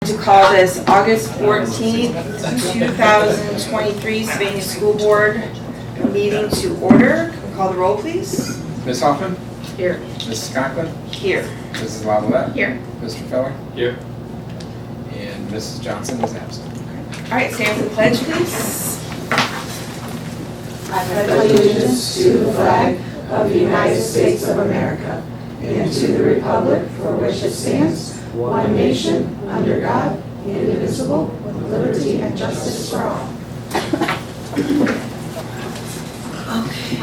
To call this August 14th, 2023 Sylvania School Board meeting to order. Can we call the roll, please? Ms. Hoffman? Here. Mrs. Conklin? Here. Mrs. LaVallette? Here. Mr. Feller? Here. And Mrs. Johnson is absent. All right, stand for the pledge, please. I pledge allegiance to the flag of the United States of America and to the republic for which it stands, one nation, under God, indivisible, with liberty and justice for all. Okay.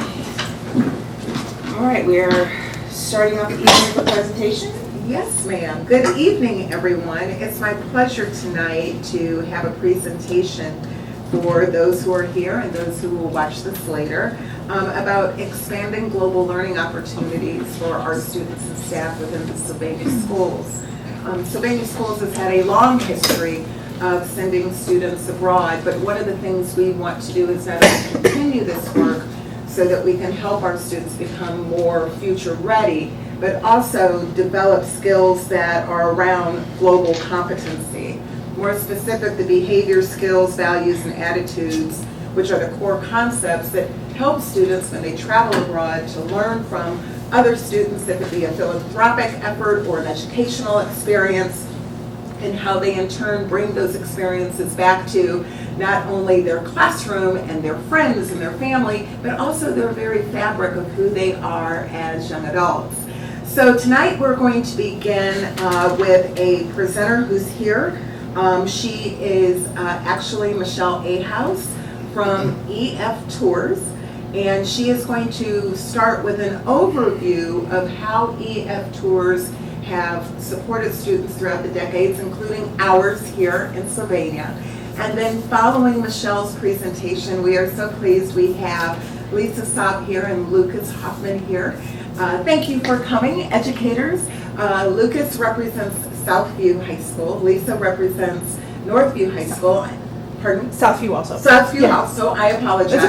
All right, we are starting off the evening with a presentation. Yes, ma'am. Good evening, everyone. It's my pleasure tonight to have a presentation for those who are here and those who will watch this later about expanding global learning opportunities for our students and staff within the Sylvania schools. Sylvania Schools has had a long history of sending students abroad, but one of the things we want to do is not only continue this work so that we can help our students become more future ready, but also develop skills that are around global competency. More specific, the behavior, skills, values, and attitudes, which are the core concepts that help students when they travel abroad to learn from other students. That could be a philanthropic effort or an educational experience, and how they in turn bring those experiences back to not only their classroom and their friends and their family, but also their very fabric of who they are as young adults. So tonight we're going to begin with a presenter who's here. She is actually Michelle Ahaus from EF Tours, and she is going to start with an overview of how EF Tours have supported students throughout the decades, including ours here in Sylvania. And then following Michelle's presentation, we are so pleased we have Lisa Saab here and Lucas Hoffman here. Thank you for coming, educators. Lucas represents Southview High School. Lisa represents Northview High School. Pardon? Southview also. Southview Yeah. also, I apologize. That's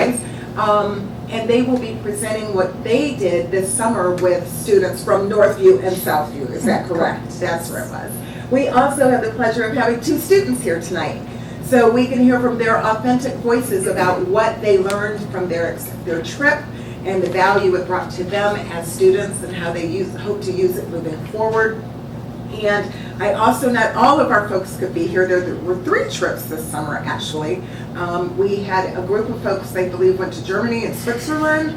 okay. And they will be presenting what they did this summer with students from Northview and Southview. Is that correct? That's where it was. We also have the pleasure of having two students here tonight, so we can hear from their authentic voices about what they learned from their trip and the value it brought to them as students and how they hope to use it moving forward. And I also, not all of our folks could be here. There were 3 trips this summer, actually. We had a group of folks, I believe, went to Germany and Switzerland.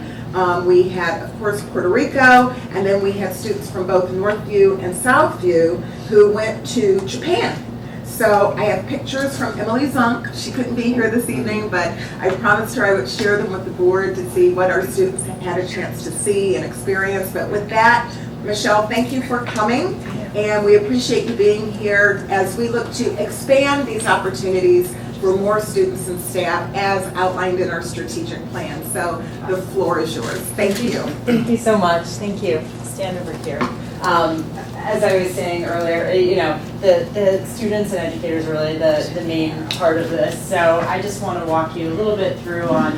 We had, of course, Puerto Rico, and then we had students from both Northview and Southview who went to Japan. So I have pictures from Emily Zunk. She couldn't be here this evening, but I promised her I would share them with the board to see what our students had a chance to see and experience. But with that, Michelle, thank you for coming, and we appreciate you being here as we look to expand these opportunities for more students and staff as outlined in our strategic plan. So the floor is yours. Thank you. Thank you so much. Thank you. Stand over here. As I was saying earlier, you know, the students and educators are really the main part of this. So I just want to walk you a little bit through on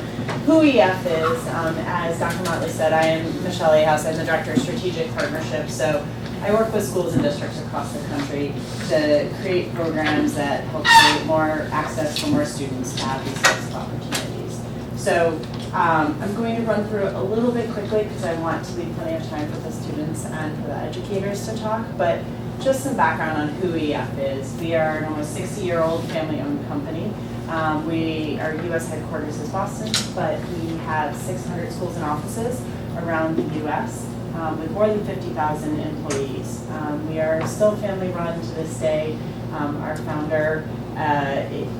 who EF is. As Dr. Motley said, I am Michelle Ahaus. I'm the Director of Strategic Partnerships. So I work with schools and districts across the country to create programs that help create more access for more students to have these types of opportunities. So I'm going to run through it a little bit quickly because I want to leave plenty of time for the students and for the educators to talk, but just some background on who EF is. We are an almost 60-year-old family-owned company. Our U.S. headquarters is Boston, but we have 600 schools and offices around the U.S. With more than 50,000 employees. We are still family-run to this day. Our founder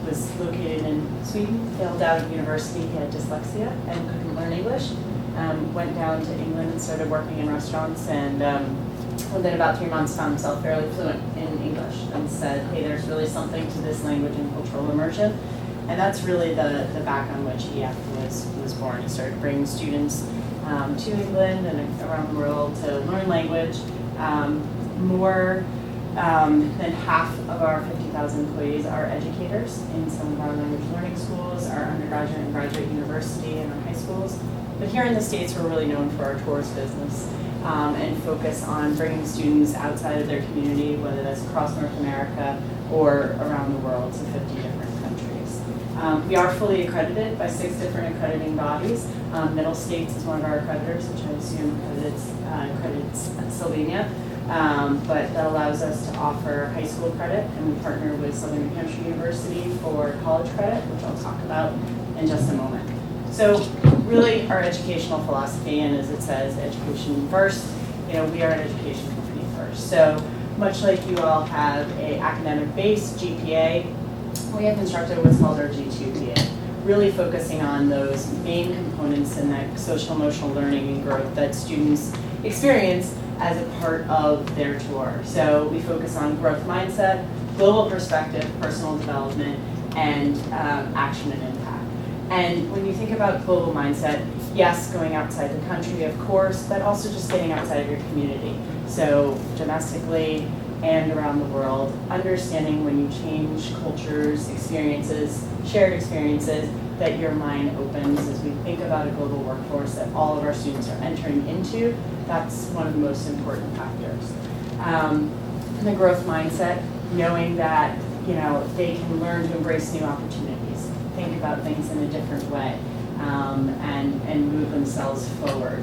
was located in Sweden, failed out of university, he had dyslexia and couldn't learn English. Went down to England and started working in restaurants, and within about 3 months found himself fairly fluent in English and said, hey, there's really something to this language and cultural immersion. And that's really the back on which EF was born. He started bringing students to England and around the world to learn language. More than half of our 50,000 employees are educators in some of our language learning schools, our undergraduate and graduate university, and our high schools. But here in the States, we're really known for our tours business. and focus on bringing students outside of their community, whether that's across North America or around the world to 50 different countries. We are fully accredited by 6 different accrediting bodies. Middle States is one of our accreditors, which I assume accredits Slovenia. But that allows us to offer high school credit, and we partner with Southern New Hampshire University for college credit, which I'll talk about in just a moment. So really our educational philosophy, and as it says, education first, we are an education company first. So much like you all have a academic base, GPA, we have constructed what's called our G2PA, really focusing on those main components in that social emotional learning and growth that students experience as a part of their tour. So we focus on growth mindset, global perspective, personal development, and action and impact. And when you think about global mindset, yes, going outside the country, of course, but also just getting outside of your community. So domestically and around the world, understanding when you change cultures, experiences, shared experiences, that your mind opens as we think about a global workforce that all of our students are entering into. That's one of the most important factors. The growth mindset, knowing that they can learn to embrace new opportunities, think about things in a different way, and move themselves forward.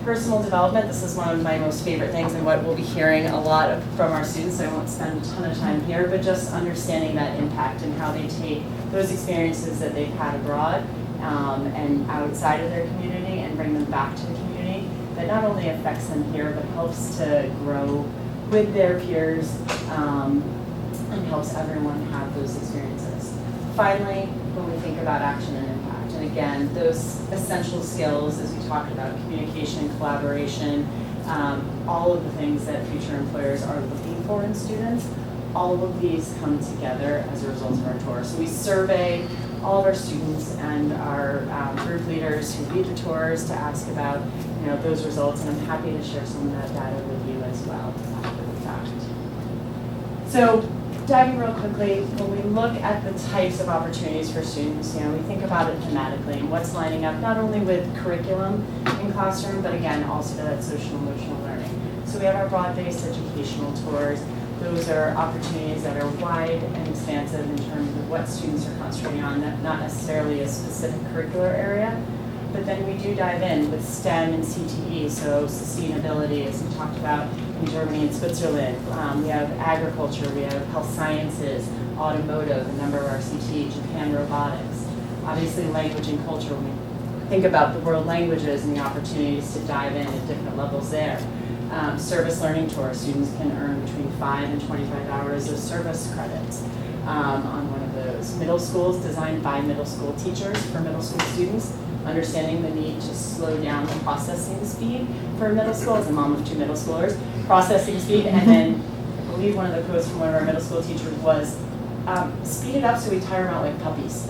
Personal development, this is one of my most favorite things and what we'll be hearing a lot from our students. I won't spend a ton of time here, but just understanding that impact and how they take those experiences that they've had abroad and outside of their community and bring them back to the community. That not only affects them here, but helps to grow with their peers and helps everyone have those experiences. Finally, when we think about action and impact, and again, those essential skills, as we talked about, communication, collaboration, all of the things that future employers are looking for in students, all of these come together as a result of our tour. So we survey all of our students and our group leaders who lead the tours to ask about those results, and I'm happy to share some of that data with you as well after the fact. So diving real quickly, when we look at the types of opportunities for students, we think about it thematically and what's lining up not only with curriculum in classroom, but again, also to that social emotional learning. So we have our broad-based educational tours. Those are opportunities that are wide and expansive in terms of what students are concentrating on, not necessarily a specific curricular area, but then we do dive in with STEM and CTE, so sustainability, as we talked about in Germany and Switzerland. We have agriculture, we have health sciences, automotive, a number of our CTE, Japan robotics. Obviously language and culture, when we think about the world languages and the opportunities to dive in at different levels there. Service learning tour, students can earn between 5 and 25 hours of service credits on one of those. Middle schools designed by middle school teachers for middle school students, understanding the need to slow down the processing speed for middle school, as a mom of 2 middle schoolers, processing speed, and then I believe one of the quotes from one of our middle school teachers was, speed it up so we tire them out like puppies.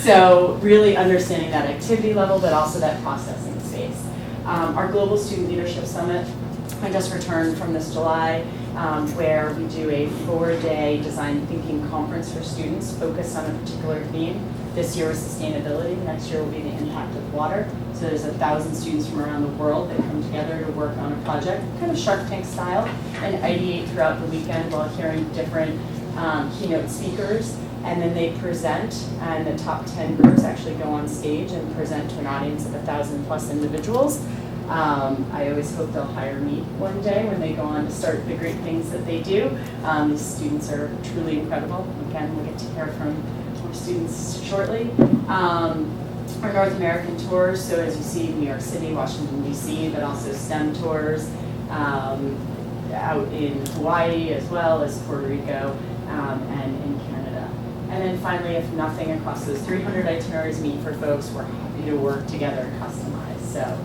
So really understanding that activity level, but also that processing space. Our Global Student Leadership Summit, I just returned from this July, where we do a 4-day design thinking conference for students focused on a particular theme. This year was sustainability, next year will be the impact of water. So there's 1,000 students from around the world that come together to work on a project, kind of Shark Tank style, and ideate throughout the weekend while hearing different keynote speakers. And then they present, and the top 10 groups actually go on stage and present to an audience of 1,000+ individuals. I always hope they'll hire me one day when they go on to start the great things that they do. These students are truly incredible. Again, we'll get to hear from more students shortly. Our North American tours, so as you see, New York City, Washington, D.C., but also STEM tours out in Hawaii as well as Puerto Rico and in Canada. And then finally, if nothing across those 300 itineraries meet for folks, we're happy to work together and customize. So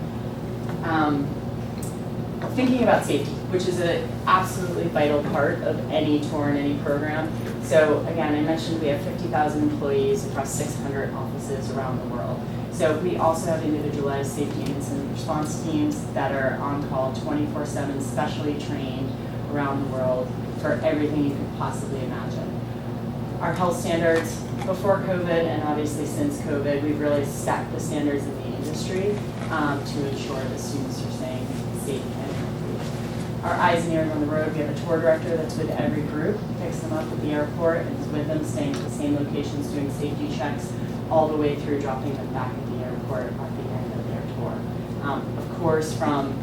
thinking about safety, which is an absolutely vital part of any tour and any program. So again, I mentioned we have 50,000 employees across 600 offices around the world. So we also have individualized safety and incident response teams that are on call 24/7, specially trained around the world for everything you could possibly imagine. Our health standards, before COVID and obviously since COVID, we've really set the standards in the industry to ensure that students are staying safe and healthy. Our eyes and ears on the road, we have a tour director that's with every group, picks them up at the airport and is with them, staying at the same locations, doing safety checks, all the way through dropping them back at the airport at the end of their tour. Of course, from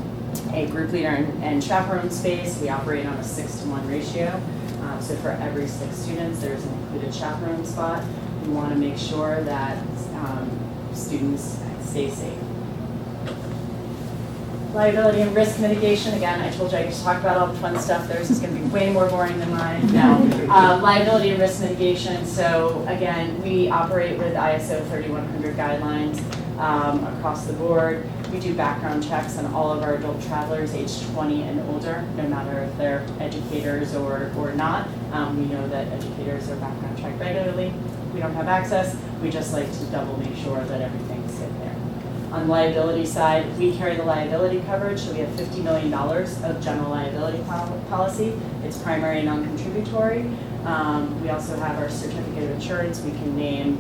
a group leader and chaperone space, we operate on a 6-to-1 ratio. So for every 6 students, there's an included chaperone spot. We want to make sure that students stay safe. Liability and risk mitigation, again, I told you I could talk about all the fun stuff. Theirs is going to be way more boring than mine. No. Liability and risk mitigation, so again, we operate with ISO 3100 guidelines across the board. We do background checks on all of our adult travelers aged 20 and older, no matter if they're educators or not. We know that educators are background checked regularly. We don't have access. We just like to double make sure that everything's good there. On the liability side, we carry the liability coverage, so we have $50 million of general liability policy. It's primary and non-contributory. We also have our certificate of insurance. We can name,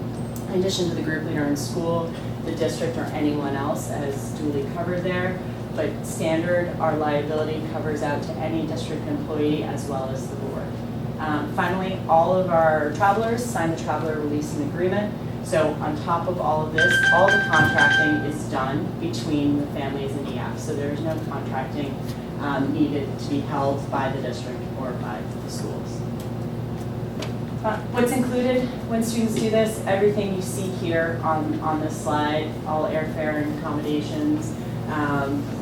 in addition to the group leader in school, the district or anyone else as duly covered there. But standard, our liability covers out to any district employee as well as the board. Finally, all of our travelers sign the traveler releasing agreement. So on top of all of this, all the contracting is done between the families and EF. So there is no contracting needed to be held by the district or by the schools. What's included when students do this? Everything you see here on this slide, all airfare and accommodations,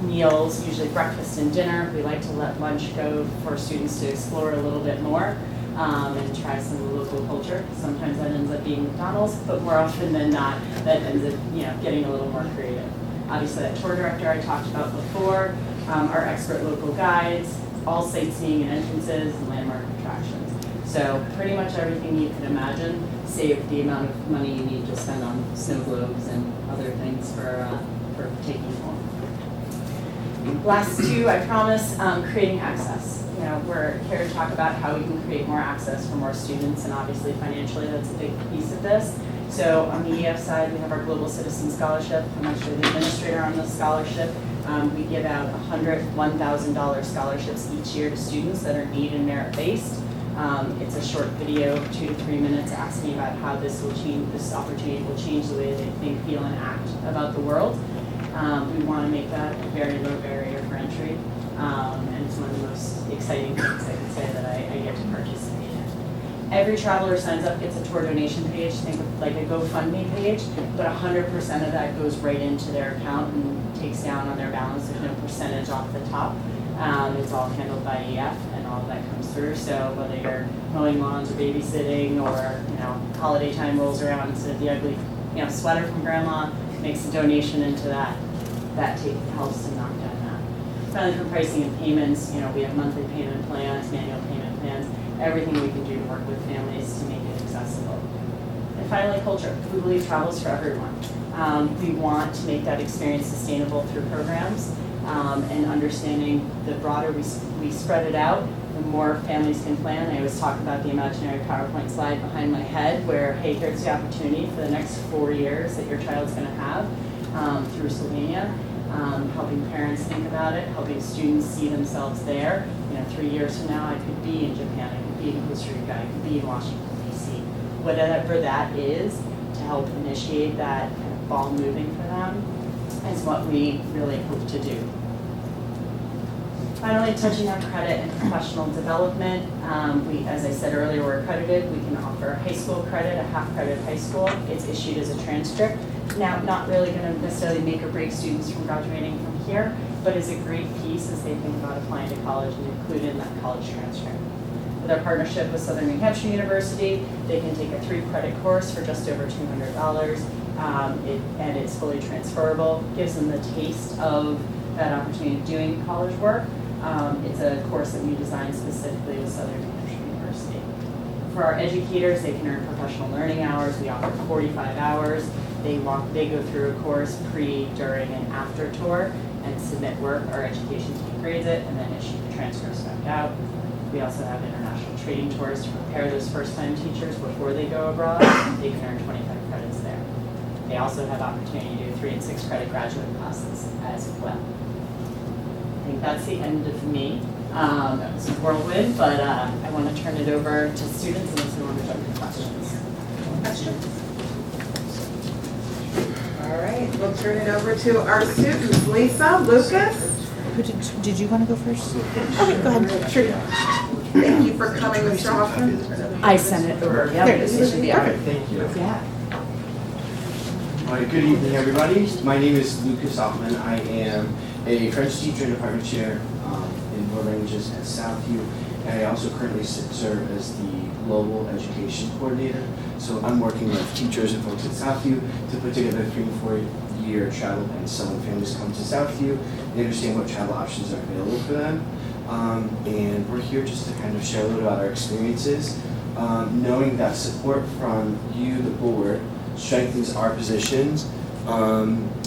meals, usually breakfast and dinner. We like to let lunch go for students to explore a little bit more and try some of the local culture. Sometimes that ends up being McDonald's, but more often than not, that ends up getting a little more creative. Obviously, that tour director I talked about before, our expert local guides, all sightseeing and entrances and landmark attractions. So pretty much everything you can imagine, save the amount of money you need to spend on snow globes and other things for taking home. Last two, I promise, creating access. We're here to talk about how we can create more access for more students, and obviously financially that's a big piece of this. So on the EF side, we have our Global Citizen Scholarship. I'm actually the administrator on this scholarship. We give out $101,000 scholarships each year to students that are need and merit-based. It's a short video, 2 to 3 minutes, asking about how this opportunity will change the way they think, feel, and act about the world. We want to make that a very low barrier for entry, and it's one of the most exciting things I could say that I get to participate in. Every traveler signs up, gets a tour donation page, think of like a GoFundMe page, but 100% of that goes right into their account and takes down on their balance. There's no percentage off the top. It's all handled by EF, and all of that comes through. So whether you're mowing lawns or babysitting, or holiday time rolls around, instead of the ugly sweater from grandma, makes a donation into that helps to knock down that. Finally, for pricing and payments, we have monthly payment plans, annual payment plans, everything we can do to work with families to make it accessible. And finally, culture. We believe travel is for everyone. We want to make that experience sustainable through programs. And understanding the broader we spread it out, the more families can plan. I always talk about the imaginary PowerPoint slide behind my head where, hey, here's the opportunity for the next 4 years that your child's going to have through Slovenia, helping parents think about it, helping students see themselves there. 3 years from now, I could be in Japan, I could be in Costa Rica, I could be in Washington, D.C. Whatever that is, to help initiate that kind of ball moving for them, is what we really hope to do. Finally, touching on credit and professional development, as I said earlier, we're accredited. We can offer high school credit, a half credit high school. It's issued as a transcript. Now, not really going to necessarily make or break students from graduating from here, but is a great piece as they think about applying to college and include in that college transcript. With our partnership with Southern New Hampshire University, they can take a 3-credit course for just over $200. And it's fully transferable, gives them the taste of that opportunity of doing college work. It's a course that we designed specifically with Southern New Hampshire University. For our educators, they can earn professional learning hours. We offer 45 hours. They go through a course pre, during, and after tour and submit work. Our education team grades it and then issue the transcripts back out. We also have international training tours to prepare those first-time teachers before they go abroad. They can earn 25 credits there. they also have opportunity to do 3 and 6 credit graduate classes as well. I think that's the end of me. That was a whirlwind, but I want to turn it over to students and listen to your questions. Questions? All right, we'll turn it over to our students. Lisa, Lucas? Did you want to go first? Okay, go ahead. Sure. Thank you for coming, Mr. Hoffman. I sent it over. Yeah, There it is. it should be out. Perfect. Thank you. Yeah. All right, good evening, everybody. My name is Lucas Hoffman. I am a French teacher and department chair in world languages at Southview. And I also currently serve as the global education coordinator. So I'm working with teachers and folks at Southview to put together a 3 and 4 year travel plan. So when families come to Southview, they understand what travel options are available for them. And we're here just to kind of share a little about our experiences, knowing that support from you, the board, strengthens our positions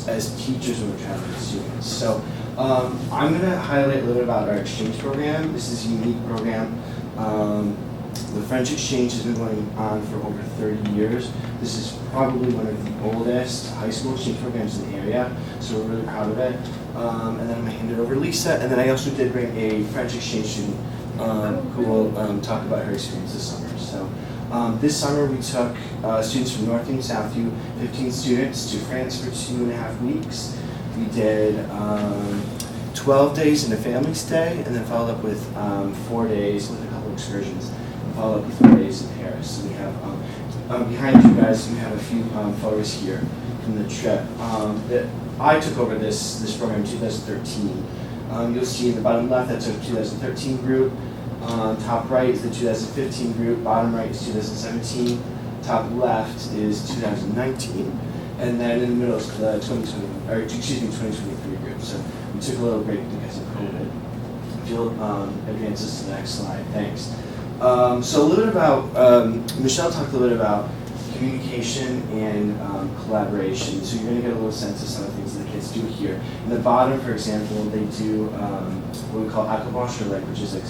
as teachers when we're traveling with students. So I'm going to highlight a little bit about our exchange program. This is a unique program. The French exchange has been going on for over 30 years. This is probably one of the oldest high school exchange programs in the area, so we're really proud of it. And then I'm going to hand it over to Lisa, and then I also did bring a French exchange student who will talk about her experience this summer. So this summer we took students from Northview and Southview, 15 students, to France for 2.5 weeks. We did 12 days in a family stay, and then followed up with 4 days with a couple excursions, and followed up with 4 days in Paris. So we have, behind you guys, we have a few photos here from the trip. That I took over this program in 2013. You'll see in the bottom left, that's our 2013 group. Top right is the 2015 group, bottom right is 2017, top left is 2019, and then in the middle is the 2023 group. So we took a little break because of COVID. If you'll advance this to the next slide, thanks. So a little bit about, Michelle talked a little bit about communication and collaboration. So you're going to get a little sense of some of the things that the kids do here. In the bottom, for example, they do what we call akabosher, which is like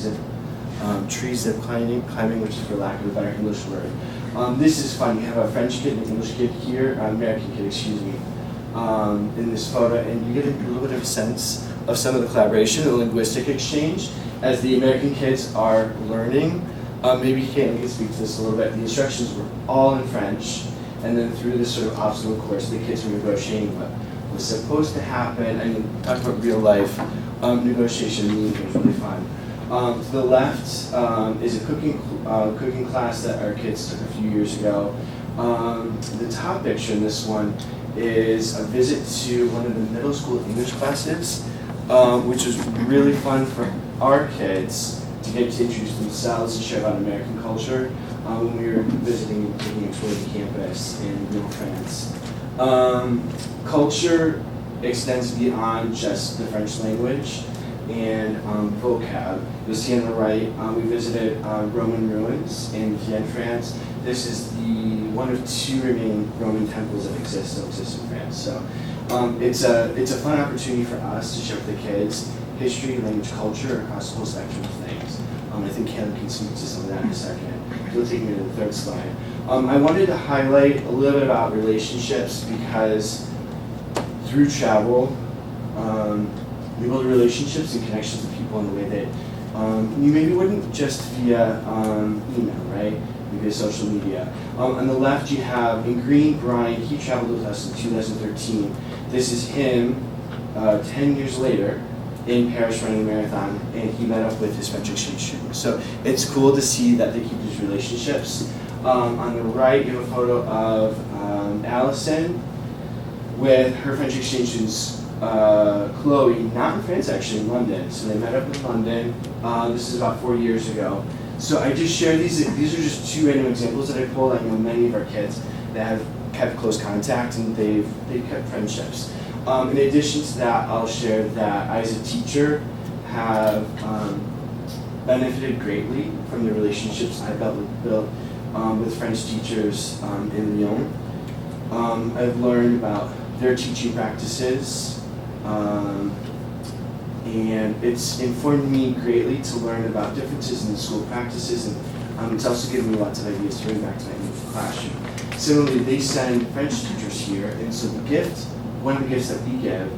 tree zip climbing, which is for lack of a better English word. This is fun. You have a French kid and an English kid here, American kid, excuse me, in this photo, and you get a little bit of a sense of some of the collaboration, the linguistic exchange, as the American kids are learning. Maybe Caitlin can speak to this a little bit. The instructions were all in French, and then through this sort of obstacle course, the kids were negotiating what was supposed to happen. I mean, talk about real life negotiation. It was really fun. To the left is a cooking class that our kids took a few years ago. The top picture in this one is a visit to one of the middle school English classes, which was really fun for our kids to get to introduce themselves and share about American culture when we were visiting and taking a tour of the campus in Lyon, France. Culture extends beyond just the French language and vocab. You'll see on the right, we visited Roman ruins in Vienne, France. This is one of 2 remaining Roman temples that still exist in France. So it's a fun opportunity for us to share with the kids history, language, culture across the whole spectrum of things. I think Kelly can speak to some of that in a second. You'll take me to the third slide. I wanted to highlight a little bit about relationships because through travel, we build relationships and connections with people in a way that you maybe wouldn't just via email, right? Via social media. On the left, you have in green Brian. He traveled with us in 2013. This is him 10 years later in Paris running a marathon, and he met up with his French exchange student. So it's cool to see that they keep these relationships. On the right, you have a photo of Allison with her French exchange students, Chloe, not in France actually, in London. So they met up in London. This is about 4 years ago. So I just share these are just 2 random examples that I pulled. I know many of our kids that have kept close contact and they've kept friendships. In addition to that, I'll share that I, as a teacher, have benefited greatly from the relationships I built with French teachers in Lyon. I've learned about their teaching practices, and it's informed me greatly to learn about differences in the school practices, and it's also given me lots of ideas to bring back to my English classroom. Similarly, they send French teachers here, and so one of the gifts that we give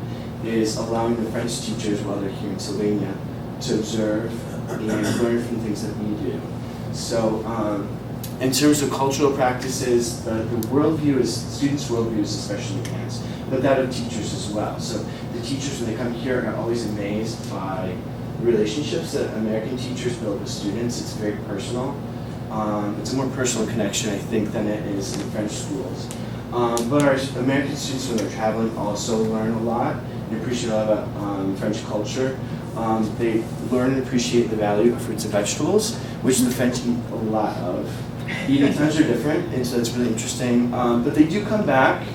is allowing the French teachers while they're here in Sylvania to observe and learn from things that we do. So in terms of cultural practices, the students' worldview is especially enhanced, but that of teachers as well. So the teachers, when they come here, are always amazed by the relationships that American teachers build with students. It's very personal. It's a more personal connection, I think, than it is in French schools. But our American students, when they're traveling, also learn a lot and appreciate a lot about French culture. They learn and appreciate the value of fruits and vegetables, which the French eat a lot of. Eating times are different, and so that's really interesting. But they do come back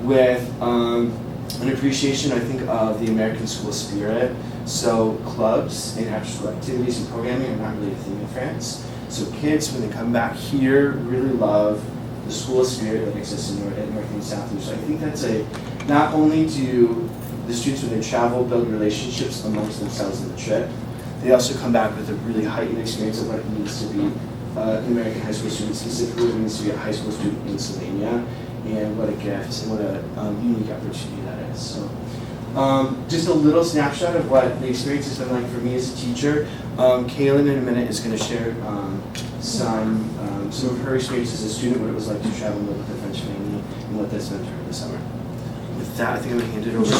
with an appreciation, I think, of the American school spirit. So clubs and after-school activities and programming are not really a thing in France. So kids, when they come back here, really love the school spirit that exists in North and South. So I think that's not only do the students, when they travel, build relationships amongst themselves in the trip, they also come back with a really heightened experience of what it means to be an American high school student, specifically what it means to be a high school student in Slovenia, and what a gift and what a unique opportunity that is. So just a little snapshot of what the experience has been like for me as a teacher. Kaylin in a minute is going to share some of her experience as a student, what it was like to travel and live with her French family, and what that's meant for her this summer. With that, I think I'm going to hand it over.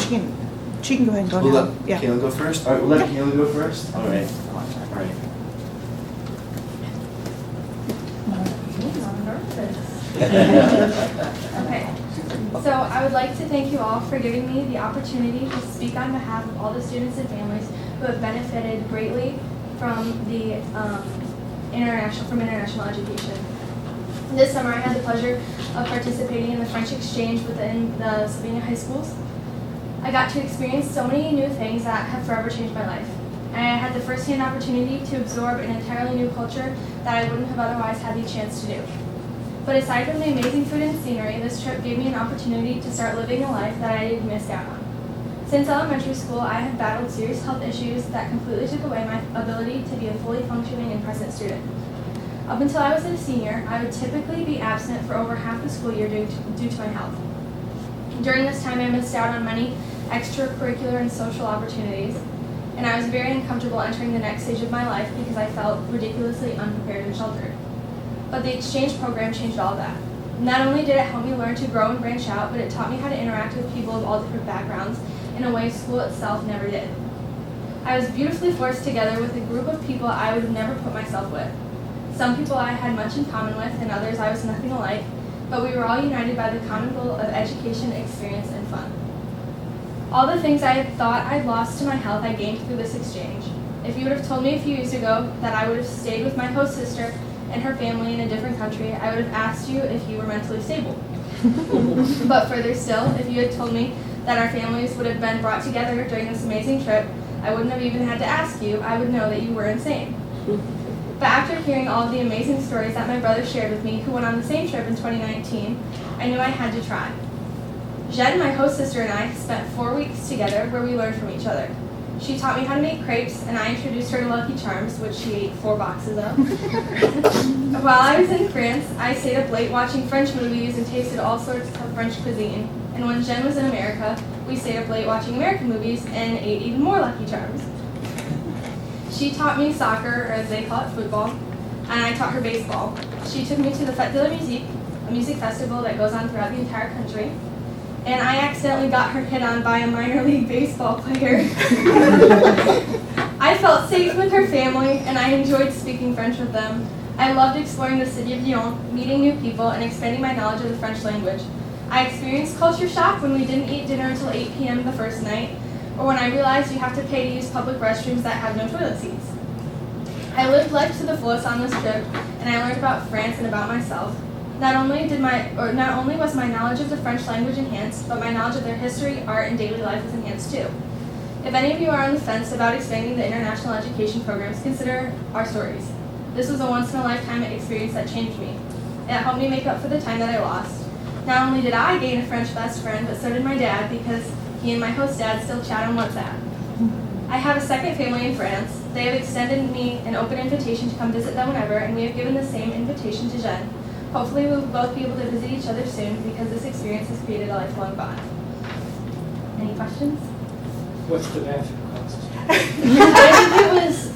She can go ahead and go We'll now. let Yeah. Kaylin go first? All right, we'll let Kaylin go first? All right. All right. Okay, so I would like to thank you all for giving me the opportunity to speak on behalf of all the students and families who have benefited greatly from the international education. This summer I had the pleasure of participating in the French exchange within the Slovenia high schools. I got to experience so many new things that have forever changed my life. I had the first-hand opportunity to absorb an entirely new culture that I wouldn't have otherwise had the chance to do. But aside from the amazing food and scenery, this trip gave me an opportunity to start living a life that I had missed out on. Since elementary school, I have battled serious health issues that completely took away my ability to be a fully functioning and present student. Up until I was a senior, I would typically be absent for over half the school year due to my health. During this time, I missed out on many extracurricular and social opportunities, and I was very uncomfortable entering the next stage of my life because I felt ridiculously unprepared and sheltered. But the exchange program changed all of that. Not only did it help me learn to grow and branch out, but it taught me how to interact with people of all different backgrounds in a way school itself never did. I was beautifully forced together with a group of people I would have never put myself with. Some people I had much in common with, and others I was nothing alike, but we were all united by the common goal of education, experience, and fun. All the things I had thought I'd lost to my health I gained through this exchange. If you would have told me a few years ago that I would have stayed with my host sister and her family in a different country, I would have asked you if you were mentally stable. But further still, if you had told me that our families would have been brought together during this amazing trip, I wouldn't have even had to ask you. I would know that you were insane. But after hearing all of the amazing stories that my brother shared with me, who went on the same trip in 2019, I knew I had to try. Jen, my host sister, and I spent 4 weeks together where we learned from each other. She taught me how to make crepes, and I introduced her to Lucky Charms, which she ate 4 boxes of. While I was in France, I stayed up late watching French movies and tasted all sorts of French cuisine. And when Jen was in America, we stayed up late watching American movies and ate even more Lucky Charms. She taught me soccer, or as they call it, football, and I taught her baseball. She took me to the Fête de la Musique, a music festival that goes on throughout the entire country. And I accidentally got her hit on by a minor league baseball player. I felt safe with her family, and I enjoyed speaking French with them. I loved exploring the city of Lyon, meeting new people, and expanding my knowledge of the French language. I experienced culture shock when we didn't eat dinner until 8 p.m. the first night, or when I realized you have to pay to use public restrooms that have no toilet seats. I lived life to the fullest on this trip, and I learned about France and about myself. Not only was my knowledge of the French language enhanced, but my knowledge of their history, art, and daily life was enhanced too. If any of you are on the fence about expanding the international education programs, consider our stories. This was a once-in-a-lifetime experience that changed me. It helped me make up for the time that I lost. Not only did I gain a French best friend, but so did my dad, because he and my host dad still chat on WhatsApp. I have a second family in France. They have extended me an open invitation to come visit them whenever, and we have given the same invitation to Jen. Hopefully we'll both be able to visit each other soon because this experience has created a lifelong bond. Any questions? What's the bathroom cost? I think it was,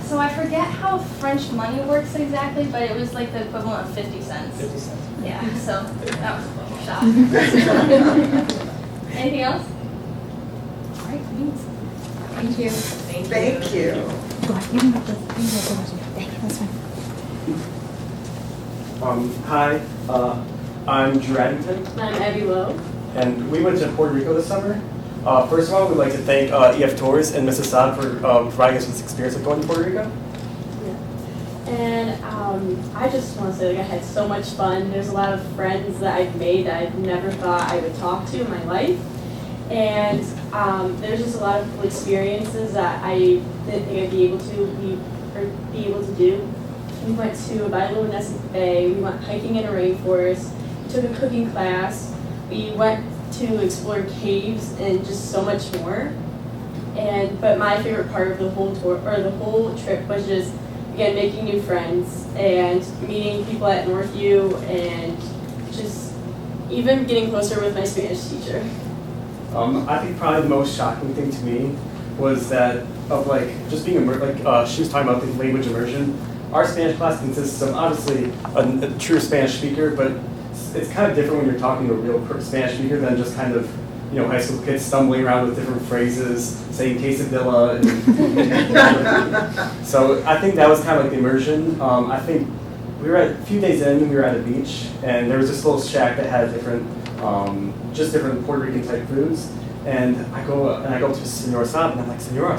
so I forget how French money works exactly, but it was like the equivalent of 50 cents. 50 cents. Yeah, so that was a little shock. Anything else? All right, thanks. Thank you. Thank you. Go ahead. You can go first. That's fine. Hi, I'm Drew Addington, I'm Abby Lowe. and we went to Puerto Rico this summer. First of all, we'd like to thank EF Tours and Mrs. Saad for providing us with this experience of going to Puerto Rico. And I just want to say, like, I had so much fun. There's a lot of friends that I've made that I've never thought I would talk to in my life. And there's just a lot of cool experiences that I didn't think I'd be able to do. We went to a bioluminescent bay. We went hiking in a rainforest. We took a cooking class. We went to explore caves and just so much more. But my favorite part of the whole tour or the whole trip was just, again, making new friends and meeting people at Northview and just even getting closer with my Spanish teacher. I think probably the most shocking thing to me was that of like just being she was talking about the language immersion. Our Spanish class consists of obviously a true Spanish speaker, but it's kind of different when you're talking to a real Spanish speaker than just kind of, you know, high school kids stumbling around with different phrases, saying quesadilla. So I think that was kind of like the immersion. I think we were a few days in, we were at a beach, and there was this little shack that had different Puerto Rican type foods. And I go up to Senora Saab, and I'm like, Senora.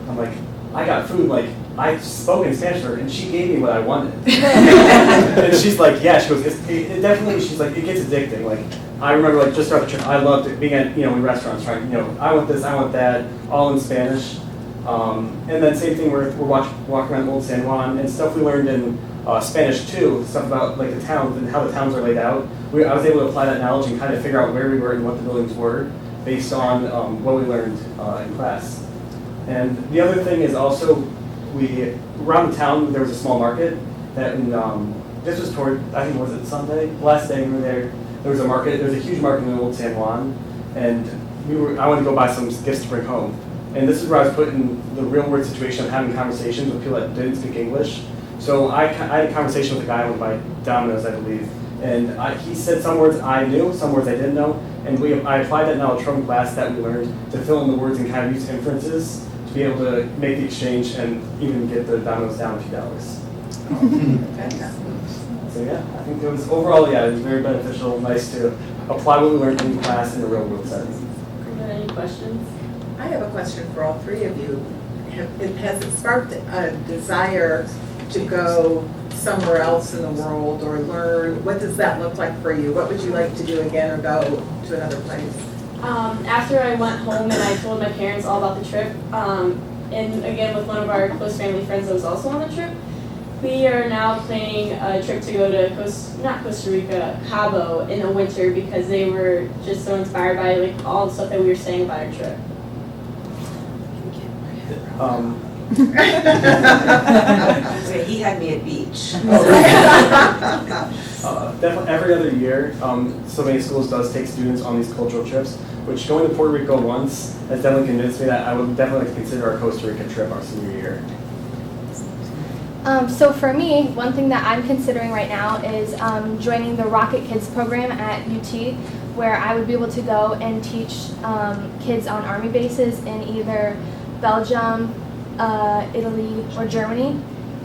I'm like, I got food, like, I spoke in Spanish to her, and she gave me what I wanted. And she's like, yeah, she goes, it definitely, she's like, it gets addicting. Like, I remember, like, just throughout the trip, I loved it, being at, you know, in restaurants, trying, you know, I want this, I want that, all in Spanish. And then same thing, we're walking around Old San Juan, and stuff we learned in Spanish too, stuff about, like, the towns and how the towns are laid out. I was able to apply that knowledge and kind of figure out where we were and what the buildings were based on what we learned in class. And the other thing is also, around the town, there was a small market that, this was toward, I think, was it Sunday? Last day we were there, there was a market, there was a huge market in Old San Juan, and I wanted to go buy some gifts to bring home. And this is where I was put in the real world situation of having conversations with people that didn't speak English. So I had a conversation with a guy I went by Domino's, I believe, and he said some words I knew, some words I didn't know, and I applied that knowledge from class that we learned to fill in the words and kind of use inferences to be able to make the exchange and even get the Domino's down a few dollars. So yeah, I think it was overall, it was very beneficial, nice to apply what we learned in class in a real world setting. Any questions? I have a question for all three of you. Has it sparked a desire to go somewhere else in the world or learn? What does that look like for you? What would you like to do again or go to another place? After I went home and I told my parents all about the trip, and again with one of our close family friends that was also on the trip, we are now planning a trip to go to Costa Rica, Cabo in the winter because they were just so inspired by like all the stuff that we were saying about our trip. He had me at beach. Definitely every other year, Sylvania Schools does take students on these cultural trips, which going to Puerto Rico once has definitely convinced me that I would definitely like to consider our Costa Rica trip our senior year. So for me, one thing that I'm considering right now is joining the Rocket Kids program at UT, where I would be able to go and teach kids on Army bases in either Belgium, Italy, or Germany.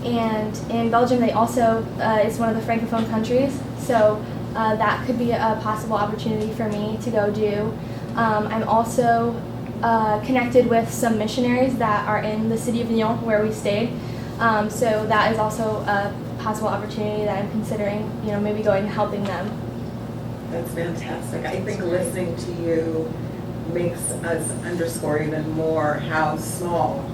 And in Belgium, they also, it's one of the Francophone countries, so that could be a possible opportunity for me to go do. I'm also connected with some missionaries that are in the city of Lyon where we stayed. So that is also a possible opportunity that I'm considering, maybe going and helping them. That's fantastic. I think listening to you makes us underscore even more how small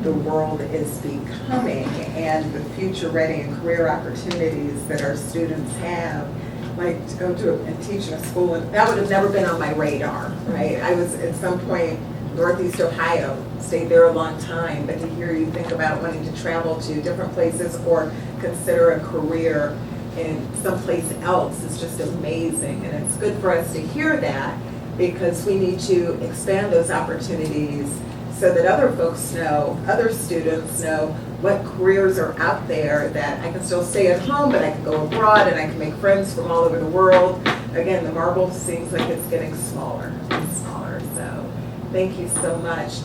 the world is becoming and the future ready and career opportunities that our students have. Like to go to and teach in a school, and that would have never been on my radar, right? I was at some point Northeast Ohio, stayed there a long time, but to hear you think about wanting to travel to different places or consider a career in someplace else is just amazing. And it's good for us to hear that because we need to expand those opportunities so that other folks know, other students know what careers are out there, that I can still stay at home, but I can go abroad and I can make friends from all over the world. Again, the marble seems like it's getting smaller and smaller, so thank you so much.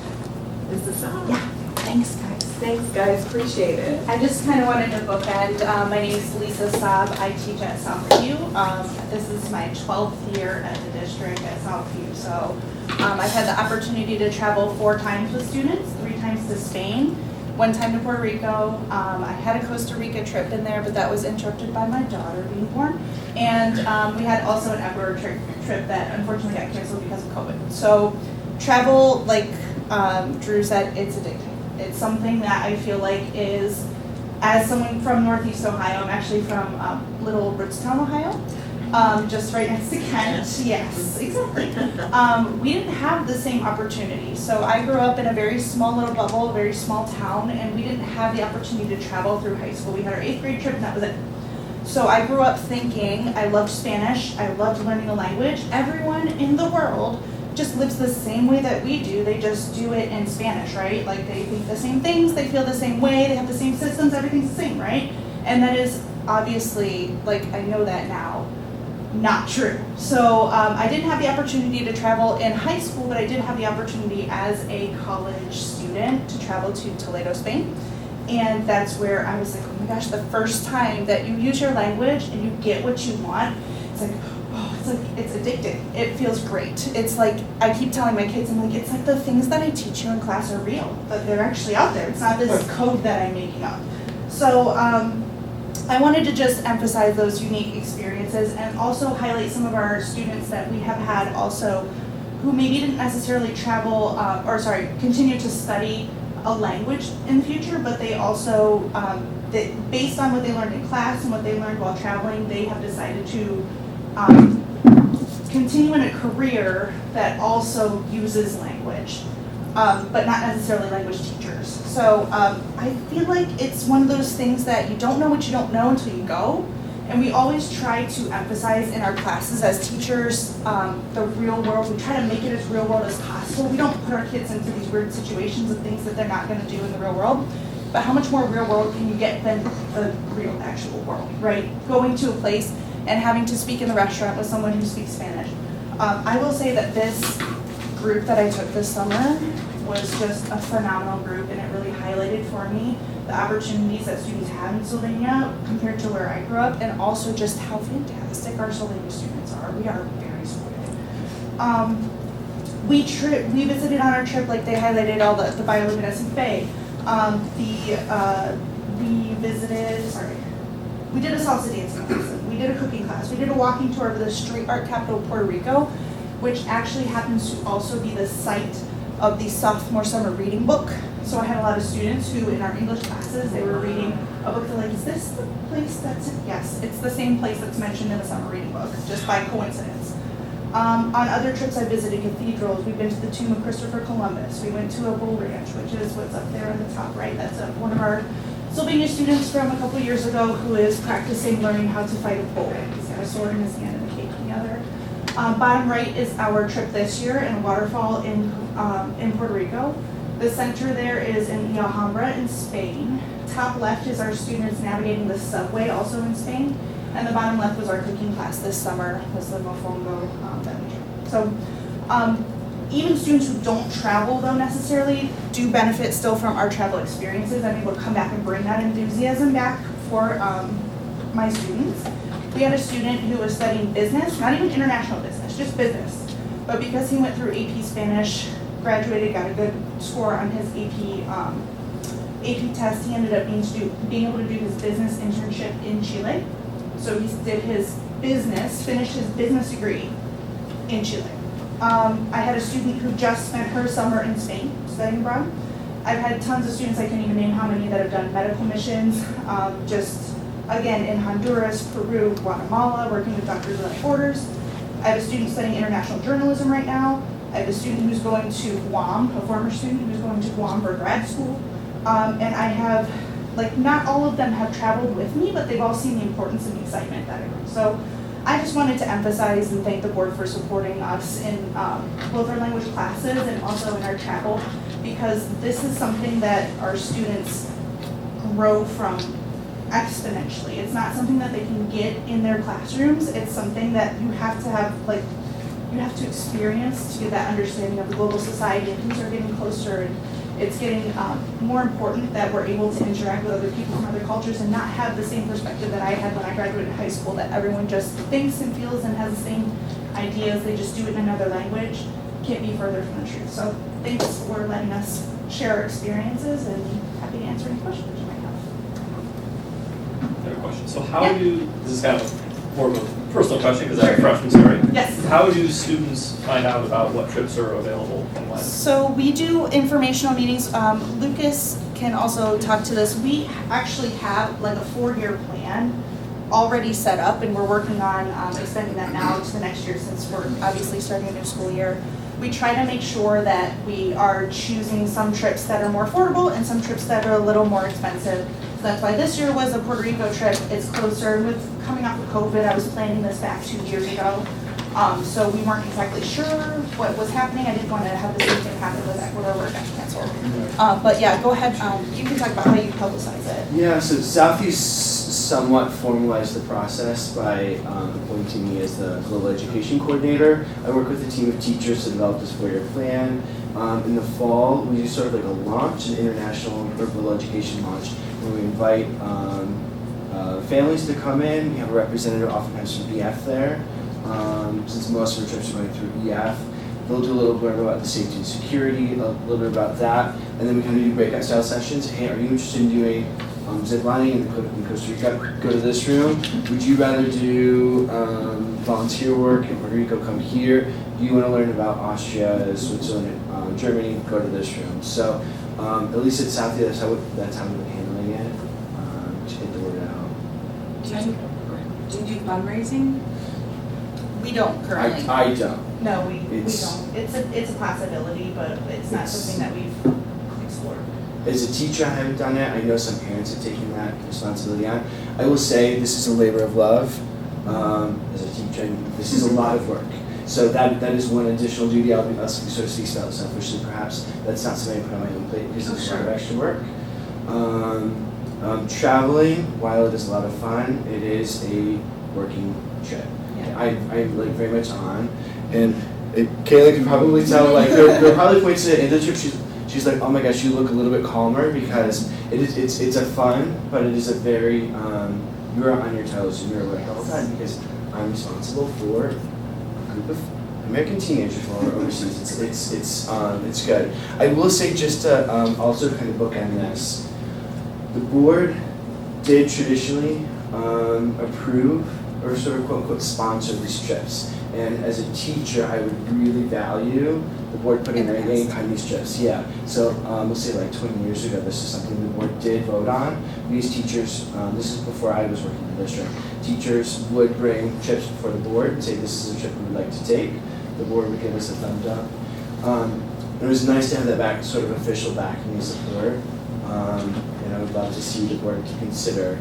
Mrs. Saab? Yeah, thanks, guys. Thanks, guys, appreciate it. I just kind of wanted to bookend. My name is Lisa Saab. I teach at Southview. This is my 12th year at the district at Southview. So I've had the opportunity to travel 4 times with students, 3 times to Spain, 1 time to Puerto Rico. I had a Costa Rica trip in there, but that was interrupted by my daughter being born. And we had also an Ecuador trip that unfortunately got canceled because of COVID. So travel, like Drew said, it's addicting. It's something that I feel like is, as someone from Northeast Ohio, I'm actually from Little Britztown, Ohio, just right next to Kent. Yes, exactly. We didn't have the same opportunity. So I grew up in a very small little bubble, a very small town, and we didn't have the opportunity to travel through high school. We had our 8th grade trip and that was it. So I grew up thinking I loved Spanish, I loved learning the language. Everyone in the world just lives the same way that we do. They just do it in Spanish, right? Like they think the same things, they feel the same way, they have the same systems, everything's the same, right? And that is obviously, like I know that now, not true. So I didn't have the opportunity to travel in high school, but I did have the opportunity as a college student to travel to Toledo, Spain. And that's where I was like, oh my gosh, the first time that you use your language and you get what you want, it's like, it's addicting. It feels great. It's like, I keep telling my kids, I'm like, it's like the things that I teach you in class are real, but they're actually out there. It's not this code that I'm making up. So I wanted to just emphasize those unique experiences and also highlight some of our students that we have had also who maybe didn't necessarily travel, continue to study a language in the future, but they also, based on what they learned in class and what they learned while traveling, they have decided to continue in a career that also uses language, but not necessarily language teachers. So I feel like it's one of those things that you don't know what you don't know until you go. And we always try to emphasize in our classes as teachers the real world. We try to make it as real world as possible. We don't put our kids into these weird situations of things that they're not going to do in the real world. But how much more real world can you get than the real actual world, right? Going to a place and having to speak in the restaurant with someone who speaks Spanish. I will say that this group that I took this summer was just a phenomenal group, and it really highlighted for me the opportunities that students have in Sylvania compared to where I grew up, and also just how fantastic our Sylvania students are. We are very supportive. We visited on our trip, like they highlighted all the bioluminescent bay. We did a salsa dancing lesson. We did a cooking class. We did a walking tour of the street art capital of Puerto Rico, which actually happens to also be the site of the sophomore summer reading book. So I had a lot of students who in our English classes, they were reading a book. They're like, is this the place that's it? Yes, it's the same place that's mentioned in the summer reading book, just by coincidence. On other trips, I visited cathedrals. We've been to the tomb of Christopher Columbus. We went to a bull ranch, which is what's up there on the top right. That's one of our Sylvania students from a couple years ago who is practicing learning how to fight a bull. He's got a sword in his hand and a cake in the other. Bottom right is our trip this year in a waterfall in Puerto Rico. The center there is in Alhambra in Spain. Top left is our students navigating the subway, also in Spain. And the bottom left was our cooking class this summer, was the Mofongo that we did. So even students who don't travel though necessarily do benefit still from our travel experiences. I'm able to come back and bring that enthusiasm back for my students. We had a student who was studying business, not even international business, just business. But because he went through AP Spanish, graduated, got a good score on his AP test, he ended up being able to do his business internship in Chile. So he did his business, finished his business degree in Chile. I had a student who just spent her summer in Spain studying abroad. I've had tons of students, I can't even name how many, that have done medical missions, just again in Honduras, Peru, Guatemala, working with Doctors Without Borders. I have a student studying international journalism right now. I have a student who's going to Guam, a former student who's going to Guam for grad school. And I have like, not all of them have traveled with me, but they've all seen the importance and the excitement that it brings. So I just wanted to emphasize and thank the board for supporting us in both our language classes and also in our travel, because this is something that our students grow from exponentially. It's not something that they can get in their classrooms. It's something that you have to have, like, you have to experience to get that understanding of the global society, and things are getting closer, and it's getting more important that we're able to interact with other people from other cultures and not have the same perspective that I had when I graduated high school, that everyone just thinks and feels and has the same ideas, they just do it in another language. Can't be further from the truth. So thanks for letting us share our experiences, and happy to answer any questions you might have. I have a question. So how do, this is kind of more of a personal question because I'm a freshman, sorry. Yes. How do students find out about what trips are available and when? So we do informational meetings. Lucas can also talk to this. We actually have like a 4-year plan already set up, and we're working on extending that now to the next year, since we're obviously starting a new school year. We try to make sure that we are choosing some trips that are more affordable and some trips that are a little more expensive. So that's why this year was a Puerto Rico trip. It's closer. With coming off of COVID, I was planning this back 2 years ago. So we weren't exactly sure what was happening. I didn't want to have the same thing happen with Ecuador where it got canceled. But yeah, go ahead. You can talk about how you publicize it. Yeah, so Southview somewhat formalized the process by appointing me as the Global Education Coordinator. I work with a team of teachers to develop this 4-year plan. In the fall, we do sort of like a launch, an international global education launch, where we invite families to come in. We have a representative, oftentimes from BF there. Since most of the trips are going through EF, they'll do a little bit about the safety and security, a little bit about that, and then we kind of do breakout style sessions. Hey, are you interested in doing zip lining in Costa Rica? Go to this room. Would you rather do volunteer work in Puerto Rico? Come here. Do you want to learn about Austria, Switzerland, Germany? Go to this room. So at least at Southview, that's how we're handling it, to get the word out. Do you do fundraising? We don't currently. I don't. No, we don't. It's a possibility, but it's not something that we've explored. As a teacher, I haven't done it. I know some parents have taken that responsibility on. I will say this is a labor of love. As a teacher, this is a lot of work. So that is one additional duty I'll sort of speak about selfishly. Perhaps that's not something I put on my own plate because it's a lot of extra work. Traveling, while it is a lot of fun, it is a working trip. I'm like very much on, and Kayla can probably tell. Like there are probably points in the trip she's like, oh my gosh, you look a little bit calmer, because it's a fun, but it is a very you're on your toes and you're awake all the time, because I'm responsible for a group of American teenagers while we're overseas. It's good. I will say, just to also kind of bookend this, the board did traditionally approve or sort of quote unquote sponsor these trips. And as a teacher, I would really value the board putting their name behind these trips. Yeah. So we'll say like 20 years ago, this is something the board did vote on. These teachers, this is before I was working in the district, teachers would bring trips before the board and say, this is a trip we would like to take. The board would give us a thumbs up. It was nice to have that back, sort of official backing and support. And I would love to see the board consider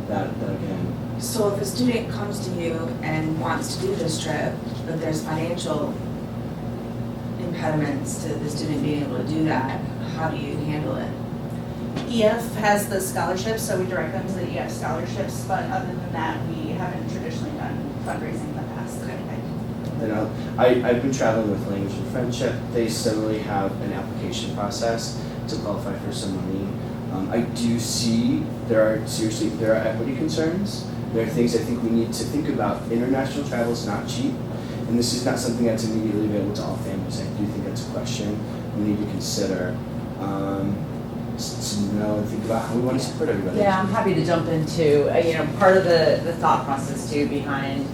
that again. So if a student comes to you and wants to do this trip, but there's financial impediments to the student being able to do that, how do you handle it? EF has the scholarships, so we direct them to the EF scholarships, but other than that, we haven't traditionally done fundraising in the past. And I've been traveling with Language and Friendship. They similarly have an application process to qualify for some money. I do see there are equity concerns. There are things I think we need to think about. International travel is not cheap, and this is not something that's immediately available to all families. I do think that's a question we need to consider. And think about how we want to support everybody. Yeah, I'm happy to jump into, part of the thought process too behind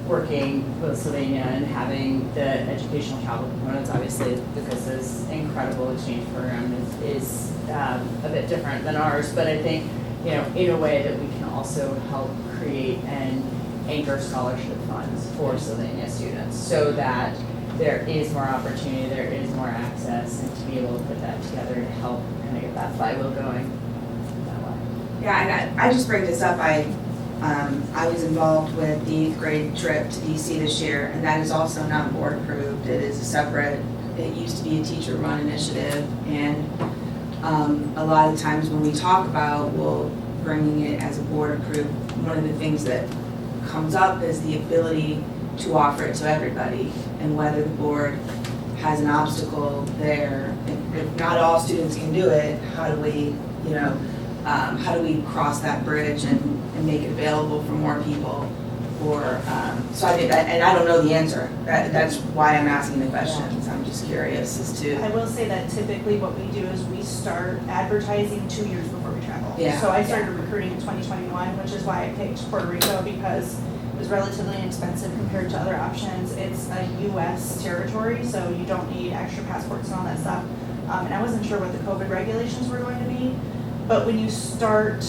working with Slovenia and having the educational travel components. Obviously, Lucas's incredible exchange program is a bit different than ours, but I think, in a way that we can also help create and anchor scholarship funds for Slovenia students, so that there is more opportunity, there is more access, and to be able to put that together to help kind of get that flywheel going. Yeah, and I just bring this up, I was involved with the 8th grade trip to DC this year, and that is also not board approved. It is a separate, it used to be a teacher run initiative, and a lot of times when we talk about, well, bringing it as a board approved, one of the things that comes up is the ability to offer it to everybody, and whether the board has an obstacle there. If not all students can do it, how do we, how do we cross that bridge and make it available for more people? Or, so I think that, and I don't know the answer. That's why I'm asking the questions. I'm just curious as to. I will say that typically what we do is we start advertising 2 years before we travel. Yeah. So I started recruiting in 2021, which is why I picked Puerto Rico, because it was relatively inexpensive compared to other options. It's a U.S. territory, so you don't need extra passports and all that stuff. And I wasn't sure what the COVID regulations were going to be, but when you start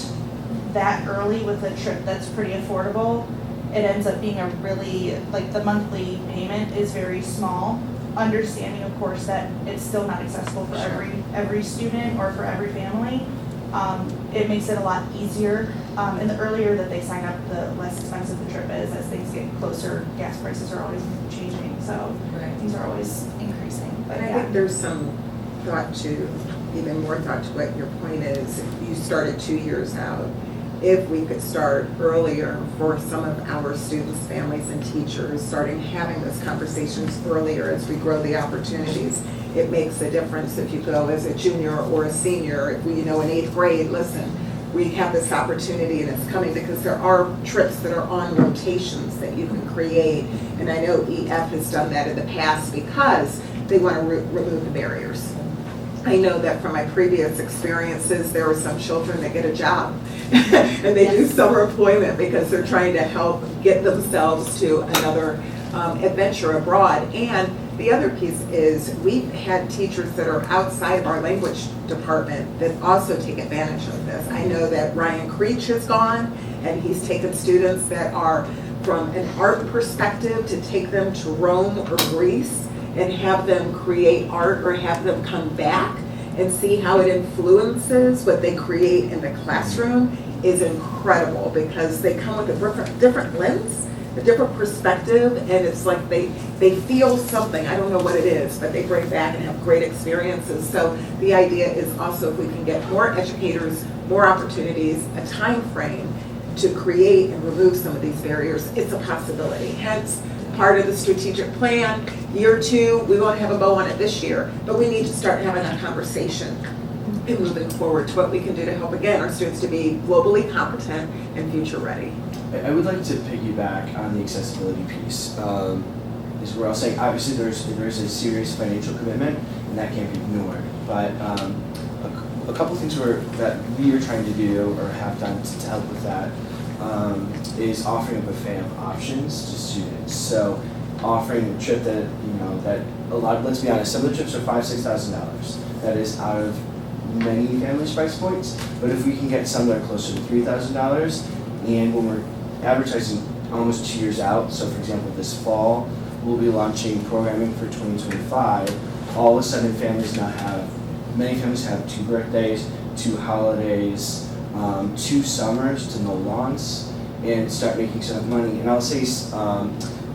that early with a trip that's pretty affordable, it ends up being a really, like, the monthly payment is very small. Understanding, of course, that it's still not accessible for every student or for every family. It makes it a lot easier. And the earlier that they sign up, the less expensive the trip is. As things get closer, gas prices are always changing, so things are always increasing. But And I think there's some thought to, even more thought to what your point is. If you started 2 years out, if we could start earlier for some of our students, families, and teachers, starting having those conversations earlier as we grow the opportunities, it makes a difference if you go as a junior or a senior. If we know in 8th grade, listen, we have this opportunity and it's coming, because there are trips that are on rotations that you can create. And I know EF has done that in the past because they want to remove the barriers. I know that from my previous experiences, there are some children that get a job and they do summer employment because they're trying to help get themselves to another adventure abroad. And the other piece is we've had teachers that are outside of our language department that also take advantage of this. I know that Ryan Creech has gone and he's taken students that are from an art perspective to take them to Rome or Greece and have them create art, or have them come back and see how it influences what they create in the classroom is incredible, because they come with a different lens, a different perspective, and it's like they feel something. I don't know what it is, but they bring back and have great experiences. So the idea is also, if we can get more educators, more opportunities, a time frame to create and remove some of these barriers, it's a possibility. Hence, part of the strategic plan, year 2, we won't have a bow on it this year, but we need to start having that conversation and moving forward to what we can do to help, again, our students to be globally competent and future ready. I would like to piggyback on the accessibility piece. Is where I was saying, obviously there's a serious financial commitment, and that can't be ignored. But a couple things that we are trying to do or have done to help with that is offering a buffet of options to students. So offering a trip that, that a lot, let's be honest, some of the trips are $5,000-$6,000. That is out of many families' price points. But if we can get some that are closer to $3,000, and when we're advertising almost 2 years out, so for example this fall, we'll be launching programming for 2025, all of a sudden many families have 2 birthdays, 2 holidays, 2 summers to no lawns, and start making some money. And I'll say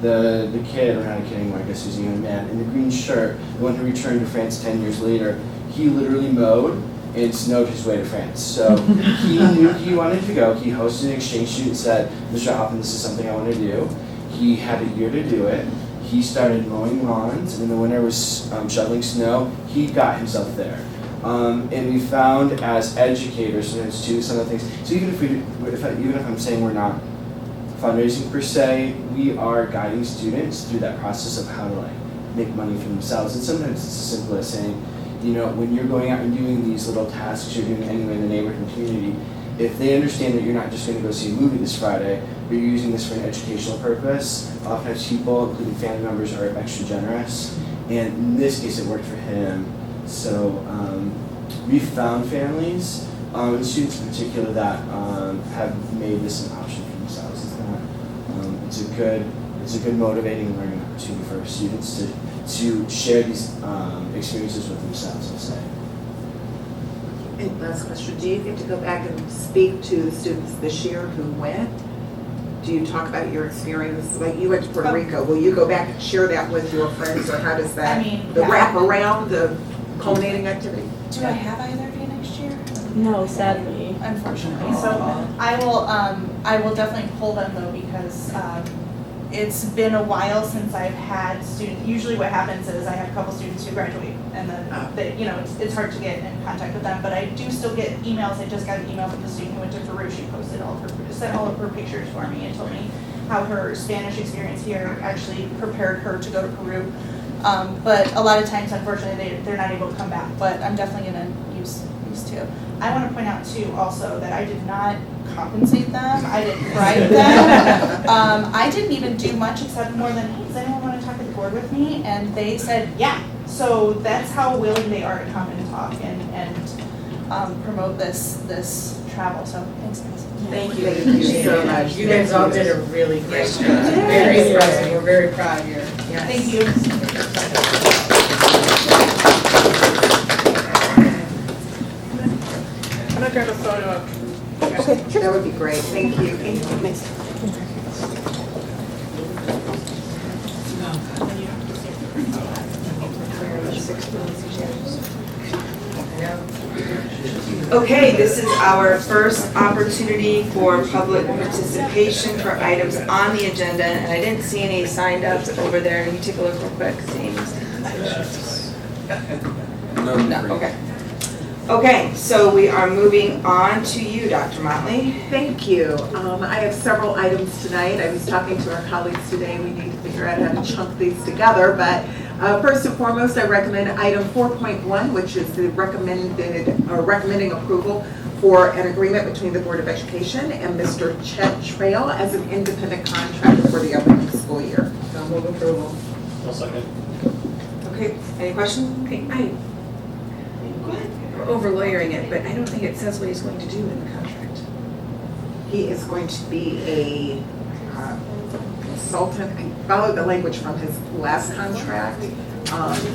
the kid, or not a kid anymore, I guess he's a young man, in the green shirt, the one who returned to France 10 years later, he literally mowed and snowed his way to France. So he knew he wanted to go. He hosted an exchange student, said, Mr. Hoffman, this is something I want to do. He had a year to do it. He started mowing lawns, and in the winter was shoveling snow. He got himself there. And we found as educators, and as to some of the things, so even if I'm saying we're not fundraising per se, we are guiding students through that process of how to make money for themselves. And sometimes it's as simple as saying, when you're going out and doing these little tasks you're doing anyway in the neighborhood and community, if they understand that you're not just going to go see a movie this Friday, but you're using this for an educational purpose, oftentimes people, including family members, are extra generous. And in this case, it worked for him. So we found families, and students in particular, that have made this an option for themselves. It's a good motivating learning opportunity for our students to share these experiences with themselves, I'll say. And last question, do you get to go back and speak to the students this year who went? Do you talk about your experience, like you went to Puerto Rico, will you go back and share that with your friends, or how does that? I mean, The yeah. wrap around, the culminating activity? Do I have either of you next year? No, sadly. Unfortunately, so I will definitely pull them though, because it's been a while since I've had students. Usually what happens is I have a couple students who graduate, and then they, it's hard to get in contact with them, but I do still get emails. I just got an email from the student who went to Peru. She posted sent all of her pictures for me and told me how her Spanish experience here actually prepared her to go to Peru. But a lot of times, unfortunately, they're not able to come back, but I'm definitely gonna use these two. I want to point out too also that I did not compensate them, I didn't bribe them. I didn't even do much except more than, hey, does anyone want to talk to the board with me? And they said, yeah. So that's how willing they are to come and talk and promote this travel, so thanks guys. Thank you so much. You guys all did a really great job. Very impressive. We're very proud of you. Yes. Thank you. I'm gonna grab a photo of. Okay, that would be great, thank you. Okay, this is our first opportunity for public participation for items on the agenda, and I didn't see any signed up over there. Can you take a look real quick, James? No, okay. Okay, so we are moving on to you, Dr. Motley. Thank you. I have several items tonight. I was talking to our colleagues today. We need to figure out how to chunk these together. But first and foremost, I recommend item 4.1, which is the recommending approval for an agreement between the Board of Education and Mr. Chet Trail as an independent contractor for the upcoming school year. So move approval. I'll second. Okay, any questions? Okay, Go ahead. we're over lawyering it, but I don't think it says what he's going to do in the contract. He is going to be a consultant. I followed the language from his last contract.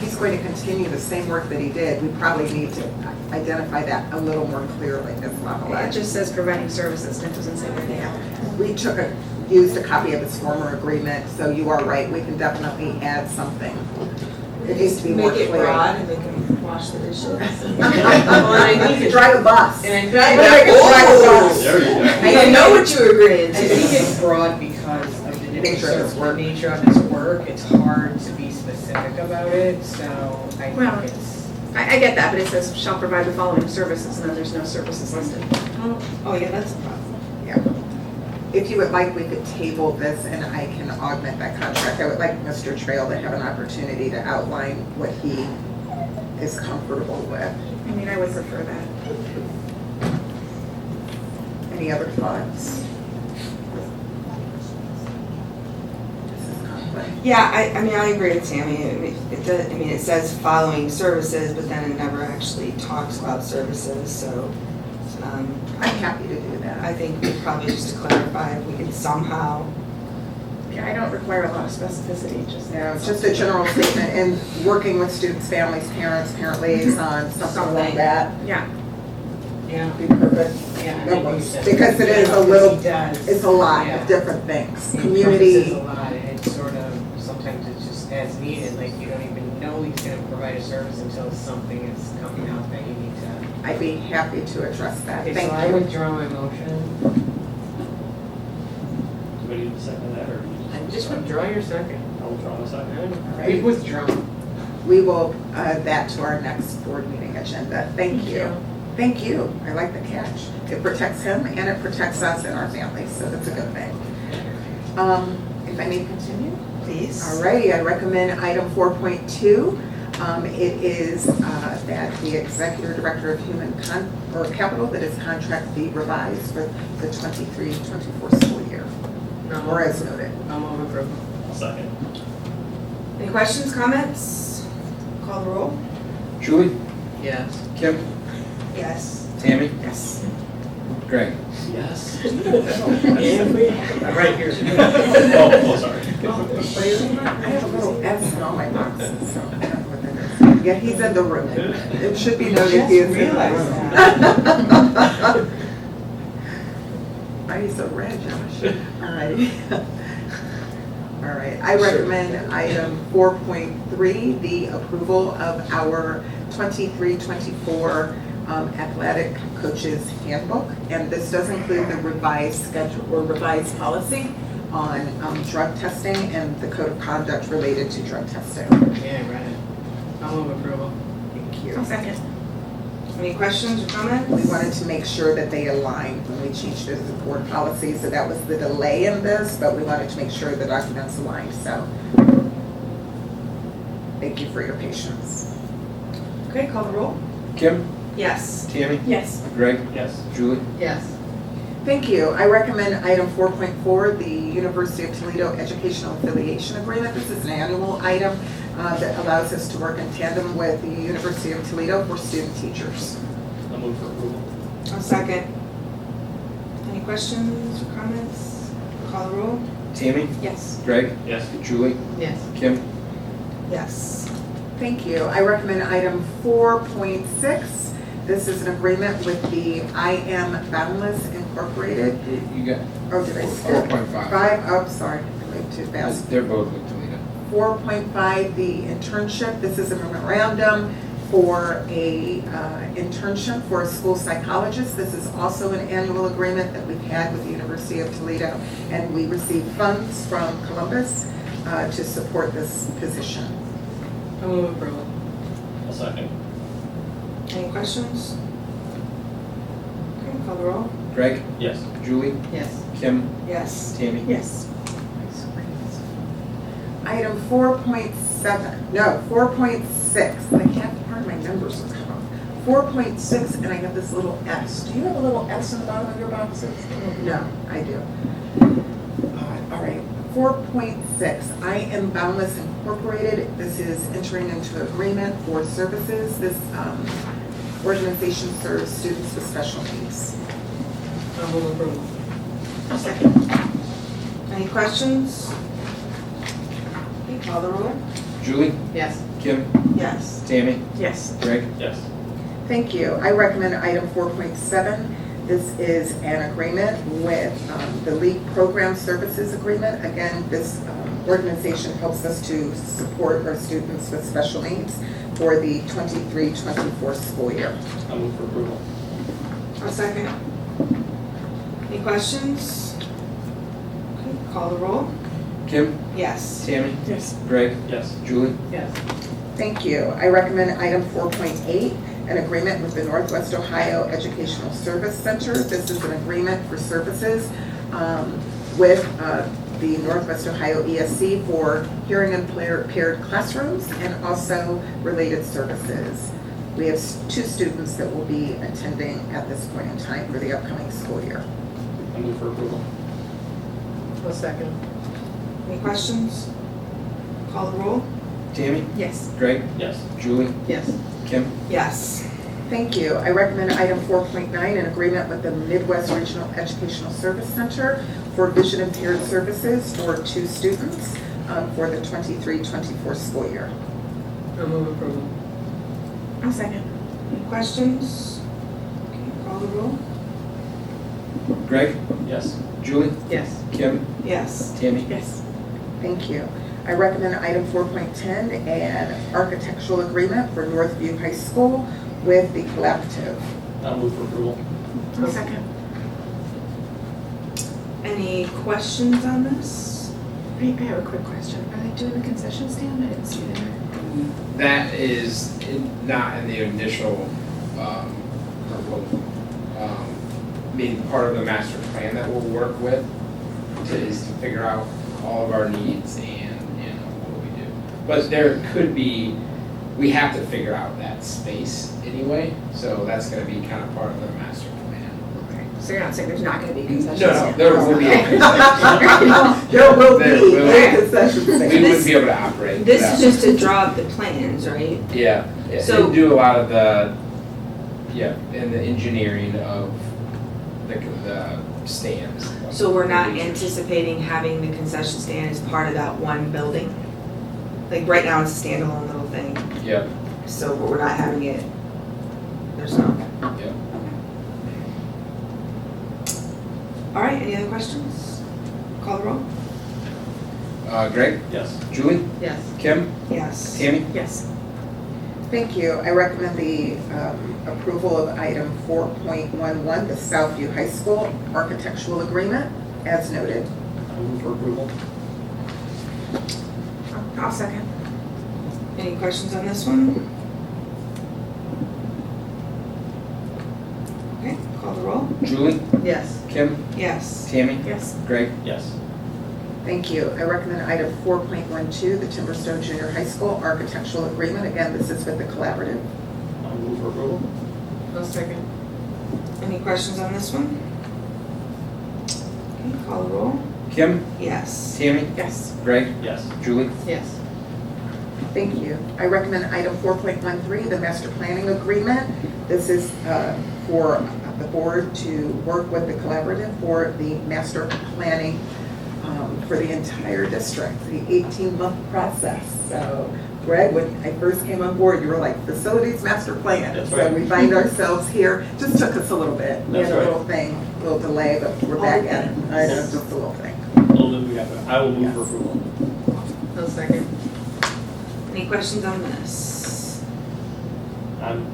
He's going to continue the same work that he did. We probably need to identify that a little more clearly as level. It just says providing services, and it doesn't say where they are. We used a copy of his former agreement, so you are right. We can definitely add something. It needs to be more clear. Make it broad and they can wash the dishes. I need to drive a bus. And Drive a bus. There you go. I know what you agreed I think it's broad because of the Nature of his work. nature of his work. It's hard to be specific about it, so I Well, think it's. I get that, but it says shall provide the following services, and then there's no services listed. Oh, yeah, that's a problem. Yeah. If you would like, we could table this and I can augment that contract. I would like Mr. Trail to have an opportunity to outline what he is comfortable with. I mean, I would prefer that. Any other thoughts? Mrs. Conklin? Yeah, I mean, I agree with Tammy. It says following services, but then it never actually talks about services, so, I'm happy to do that. I think we probably just to clarify, if we could somehow. Yeah, I don't require a lot of specificity, just. You know, it's just a general statement and working with students, families, parents, parent liaisons, something like that. Yeah. Yeah. Be perfect. Yeah. That works. Because it is a little, He does. it's a lot Yeah. of different things. He Community, encompasses a lot, and it's sort of, sometimes it's just as needed, like you don't even know he's gonna provide a service until something is coming out that you need to. I'd be happy to address that. Okay, so Thank I you. withdraw my motion. Do we need to second that, or? And just withdraw your second. I'll withdraw my second. We've withdrawn. We will add that to our next board meeting agenda. Thank you. Thank you. I like the catch. It protects him and it protects us and our families, so that's a good thing. If I may continue? Please. Alrighty, I recommend item 4.2. It is that the Executive Director of Human Capital, that his contract be revised for the 23-24 school year, or as noted. I'm over approval. I'll second. Any questions, comments? Call the roll. Julie? Yes. Kim? Yes. Tammy? Yes. Greg? Yes. I'm right here. Oh, sorry. I have a little S in all my boxes, so I don't know what that is. Yeah, he's in the room. It should be noted he is in the realized room. Why are you so red, Josh? All right. All right, I recommend item 4.3, the approval of our 23-24 athletic coaches handbook. And this does include the revised schedule or revised policy on drug testing and the code of conduct related to drug testing. Yeah, I read it. I'll move approval. Thank you. Second. Any questions or comments? We wanted to make sure that they aligned when we changed the board policy, so that was the delay in this, but we wanted to make sure the documents aligned, so thank you for your patience. Okay, call the roll. Kim? Yes. Tammy? Yes. Greg? Yes. Julie? Yes. Thank you. I recommend item 4.4, the University of Toledo Educational Affiliation Agreement. This is an annual item that allows us to work in tandem with the University of Toledo for student teachers. I'll move for approval. I'll second. Any questions or comments? Call the roll. Tammy? Yes. Greg? Yes. Julie? Yes. Kim? Yes. Thank you. I recommend item 4.6. This is an agreement with the I Am Boundless Incorporated. You got Oh, did I skip? 4.5. 5, oh, sorry, I went too fast. They're both with Toledo. 4.5, the internship. This is a memorandum for a internship for a school psychologist. This is also an annual agreement that we've had with the University of Toledo, and we receive funds from Columbus to support this position. I'll move approval. I'll second. Any questions? Okay, call the roll. Greg? Yes. Julie? Yes. Kim? Yes. Tammy? Yes. Item 4.7, no, 4.6, I can't, part of my numbers are cut off. 4.6, and I have this little S. Do you have a little S in the bottom of your boxes? No, I do. All right, 4.6, I Am Boundless Incorporated. This is entering into agreement for services. This organization serves students with special needs. I'll move approval. I'll second. Any questions? Okay, call the roll. Julie? Yes. Kim? Yes. Tammy? Yes. Greg? Yes. Thank you. I recommend item 4.7. This is an agreement with the League Program Services Agreement. Again, this organization helps us to support our students with special needs for the 23-24 school year. I'll move for approval. I'll second. Any questions? Okay, call the roll. Kim? Yes. Tammy? Yes. Greg? Yes. Julie? Yes. Thank you. I recommend item 4.8, an agreement with the Northwest Ohio Educational Service Center. This is an agreement for services with the Northwest Ohio ESC for hearing impaired classrooms and also related services. We have 2 students that will be attending at this point in time for the upcoming school year. I'll move for approval. I'll second. Any questions? Call the roll. Tammy? Yes. Greg? Yes. Julie? Yes. Kim? Yes. Thank you. I recommend item 4.9, an agreement with the Midwest Regional Educational Service Center for vision impaired services for 2 students for the 23-24 school year. I'll move approval. I'll second. Any questions? Okay, call the roll. Greg? Yes. Julie? Yes. Kim? Yes. Tammy? Yes. Thank you. I recommend item 4.10, an architectural agreement for Northview High School with the Collaborative. I'll move for approval. I'll second. Any questions on this? I have a quick question. Are they doing the concession stand? I didn't see that. That is not in the initial proposal. I mean, part of the master plan that we'll work with is to figure out all of our needs and what we do. But there could be, we have to figure out that space anyway, so that's going to be kind of part of the master plan. Okay. So you're not saying there's not going to be a concession No, stand? there will be a concession. There will There be will a be. concession We stand. wouldn't be able to operate. This without- is just to draw up the plans, right? Yeah, So- and do a lot of the, and the engineering of the stands. So we're not anticipating having the concession stand as part of that one building? Like right now it's a standalone little thing. Yep. So we're not having it, there's no. Yep. All right, any other questions? Call the roll? Greg, Yes. Julie, Yes. Kim, Yes. Tammy? Yes. Thank you. I recommend the approval of item 4.11, the Southview High School architectural agreement, as noted. I move for approval. I'll second. Any questions on this one? Okay, call the roll? Julie, Yes. Kim, Yes. Tammy? Yes. Greg? Yes. Thank you. I recommend item 4.12, the Timberstone Junior High School architectural agreement. Again, this is with the collaborative. I move for approval. I'll second. Any questions on this one? Okay, call the roll? Kim, Yes. Tammy? Yes. Greg? Yes. Julie? Yes. Thank you. I recommend item 4.13, the master planning agreement. This is for the board to work with the collaborative for the master planning for the entire district, the 18-month process. So Greg, when I first came on board, you were like, facilities master plan. That's So right. we find ourselves here, just took us a little bit. We That's had a right. little thing, a little delay, but we're back at it. I know, just a little thing. Little bit we got there. I will move for approval. I'll second. Any questions on this? I'm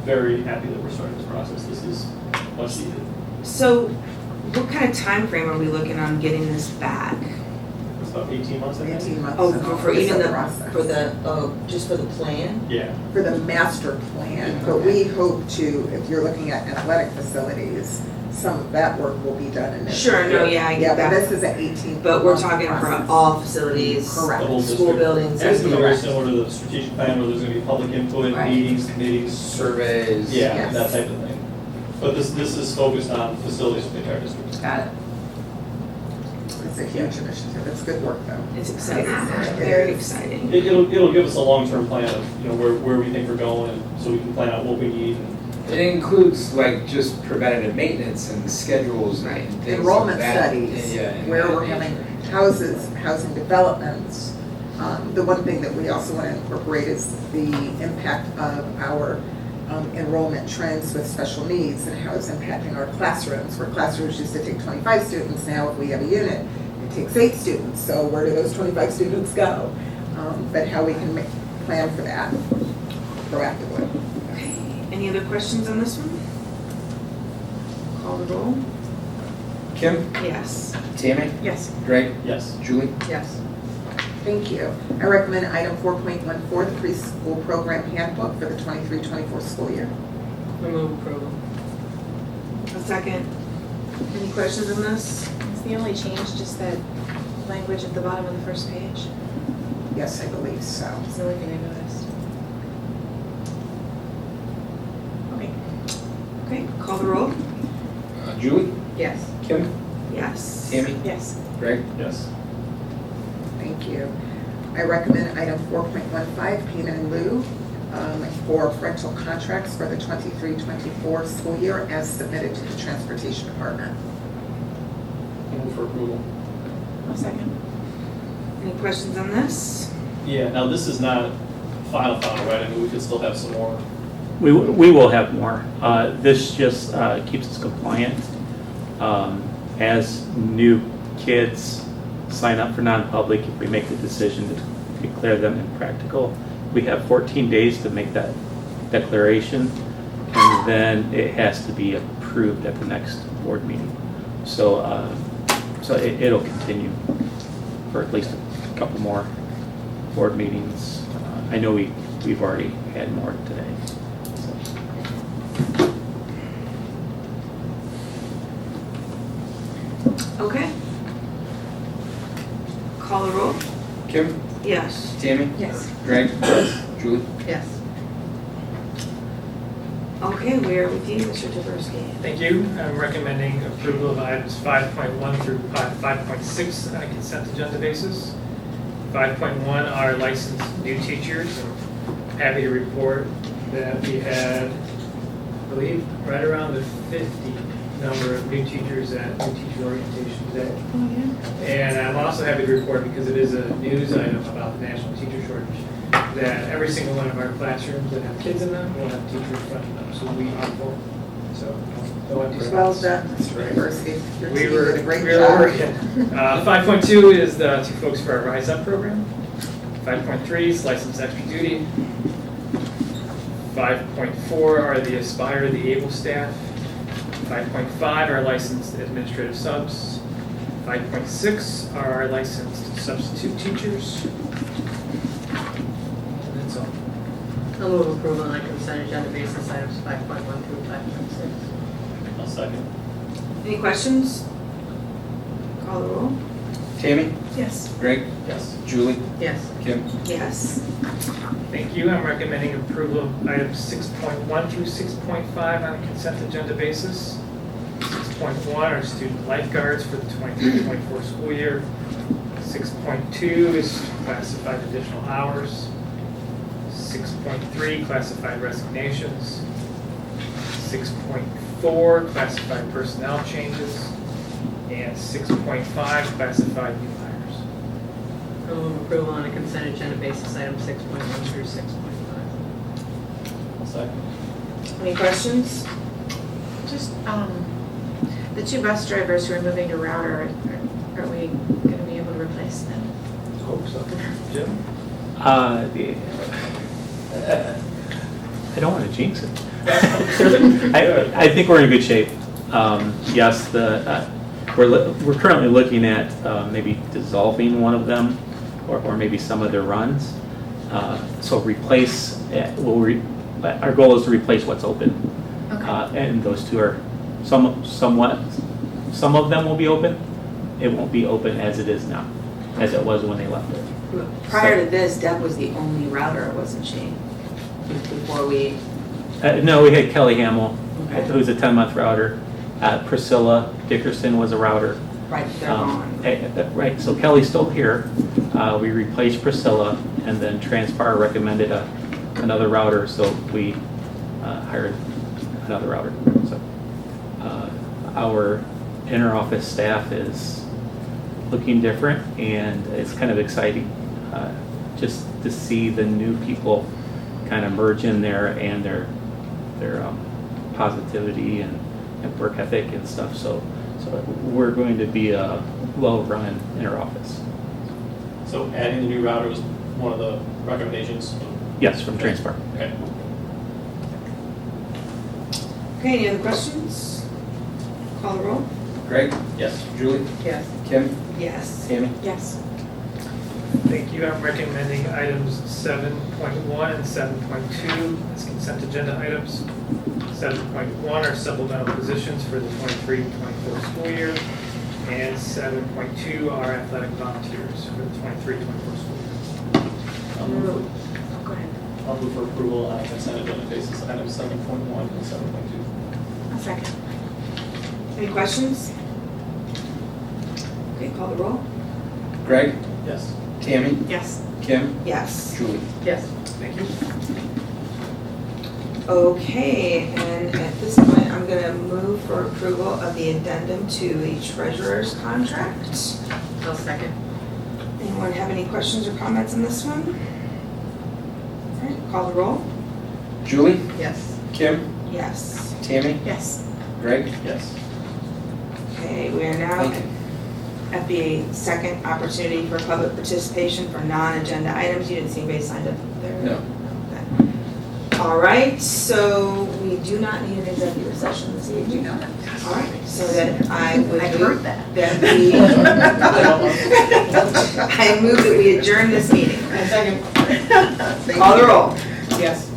very happy that we're starting this process. This is much needed. So what kind of time frame are we looking on getting this back? It's about 18 months, I think. 18 months. Oh, and all for this even the, process. for the, just for the plan? Yeah. For the master plan, but we hope to, if you're looking at athletic facilities, some of that work will be done in this. Sure, no, yeah, I Yeah, get but that. this is an 18. But we're talking for all facilities. Correct. The whole School district. buildings. It's gonna be very Correct. similar to the strategic plan where there's gonna be public input, Right. meetings, committees. Surveys. Yeah, Yes. that type of thing. But this is focused on facilities for the entire district. Got it. It's a huge initiative. It's good work, though. It's exciting, very exciting. It'll give us a long-term plan of, where we think we're going, and so we can plan out what we need. It includes like just preventative maintenance and schedules and things Enrollment of that. studies, Yeah, and where that we're having nature. houses, housing developments. The one thing that we also want to incorporate is the impact of our enrollment trends with special needs and how it's impacting our classrooms. Where classrooms used to take 25 students, now if we have a unit, it takes 8 students. So where do those 25 students go? But how we can plan for that proactively. Okay, any other questions on this one? Call the roll? Kim, Yes. Tammy? Yes. Greg? Yes. Julie? Yes. Thank you. I recommend item 4.14, the preschool program handbook for the 23-24 school year. I move approval. A second. Any questions on this? Is the only change just that language at the bottom of the first page? Yes, I believe so. That's the only thing I noticed. Okay. Okay, call the roll? Julie? Yes. Kim? Yes. Tammy? Yes. Greg? Yes. Thank you. I recommend item 4.15, payment in lieu for parental contracts for the 23-24 school year as submitted to the Transportation Department. I move for approval. I'll second. Any questions on this? Yeah, now this is not final, right? I mean, we could still have some more. We will have more. This just keeps us compliant. As new kids sign up for non-public, if we make the decision to declare them impractical, we have 14 days to make that declaration, and then it has to be approved at the next board meeting. So, it'll continue for at least a couple more board meetings. I know we've already had more today. Okay. Call the roll? Kim? Yes. Tammy? Yes. Greg? Julie? Yes. Okay, we are with you, Mr. Jaworski. Thank you. I'm recommending approval of items 5.1 through 5.6 on a consent agenda basis. 5.1 are licensed new teachers. I'm happy to report that we had, I believe, right around the 50 number of new teachers at New Teacher Orientation today. Oh, yeah. And I'm also happy to report, because it is a news item about the national teacher shortage, that every single one of our classrooms that have kids in them will have teachers running them, so we are full. So, no empty spots. Well done, Mr. University. Your We team were, did a great we job. were working. 5.2 is the Two Folks for Our Rise Up program. 5.3 is licensed extra duty. 5.4 are the Aspire, the Able staff. 5.5 are licensed administrative subs. 5.6 are our licensed substitute teachers. And that's all. I'll move approval on a consent agenda basis items 5.1 through 5.6. I'll second. Any questions? Call the roll. Tammy? Yes. Greg? Yes. Julie? Yes. Kim? Yes. Thank you. I'm recommending approval of items 6.1 through 6.5 on a consent agenda basis. 6.1 are student lifeguards for the 23-24 school year. 6.2 is classified additional hours. 6.3 classified resignations. 6.4 classified personnel changes. And 6.5 classified new hires. I'll move approval on a consent agenda basis items 6.1 through 6.5. I'll second. Any questions? Just, the two bus drivers who are moving to Router, are we gonna be able to replace them? Hope so. Jim? I don't want to jinx it. I think we're in good shape. Yes, we're currently looking at maybe dissolving one of them, or maybe some of their runs. So replace. Our goal is to replace what's open, and those two are somewhat. Some of them will be open. It won't be open as it is now, as it was when they left it. Prior to this, Deb was the only router, wasn't she? Before we, No, we had Kelly Hamill, Okay. who's a 10-month router. Priscilla Dickerson was a router. right, they're gone. Right, so Kelly's still here. We replaced Priscilla, and then Transpire recommended another router, so we hired another router. So our inter-office staff is looking different, and it's kind of exciting just to see the new people kind of merge in there, and their positivity and work ethic and stuff. So we're going to be a well-run inter-office. So adding the new router was one of the recommendations? Yes, from Transpire. Okay. Okay, any other questions? Call the roll. Greg? Yes. Julie? Yes. Kim? Yes. Tammy? Yes. Thank you. I'm recommending items 7.1 and 7.2 as consent agenda items. 7.1 are supplemental positions for the 23-24 school year, and 7.2 are athletic volunteers for the 23-24 school year. Go ahead. I'll move for approval on a consent agenda basis items 7.1 and 7.2. A second. Any questions? Okay, call the roll. Greg? Yes. Tammy? Yes. Kim? Yes. Julie? Yes. Thank you. Okay, and at this point, I'm gonna move for approval of the addendum to the treasurer's contract. I'll second. Anyone have any questions or comments on this one? All right, call the roll. Julie? Yes. Kim? Yes. Tammy? Yes. Greg? Yes. Okay, we are now Thank you. at the second opportunity for public participation for non-agenda items. You didn't see anybody signed up there? No. Okay. All right, so we do not need an executive session this evening. You know. All right, so then I would I move heard that. that we, I move that we adjourn this meeting. Second. Call the roll. Yes.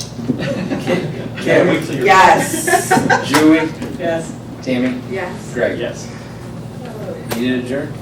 Kim? Yes. Julie? Yes. Tammy? Yes. Greg? Yes. You did adjourn?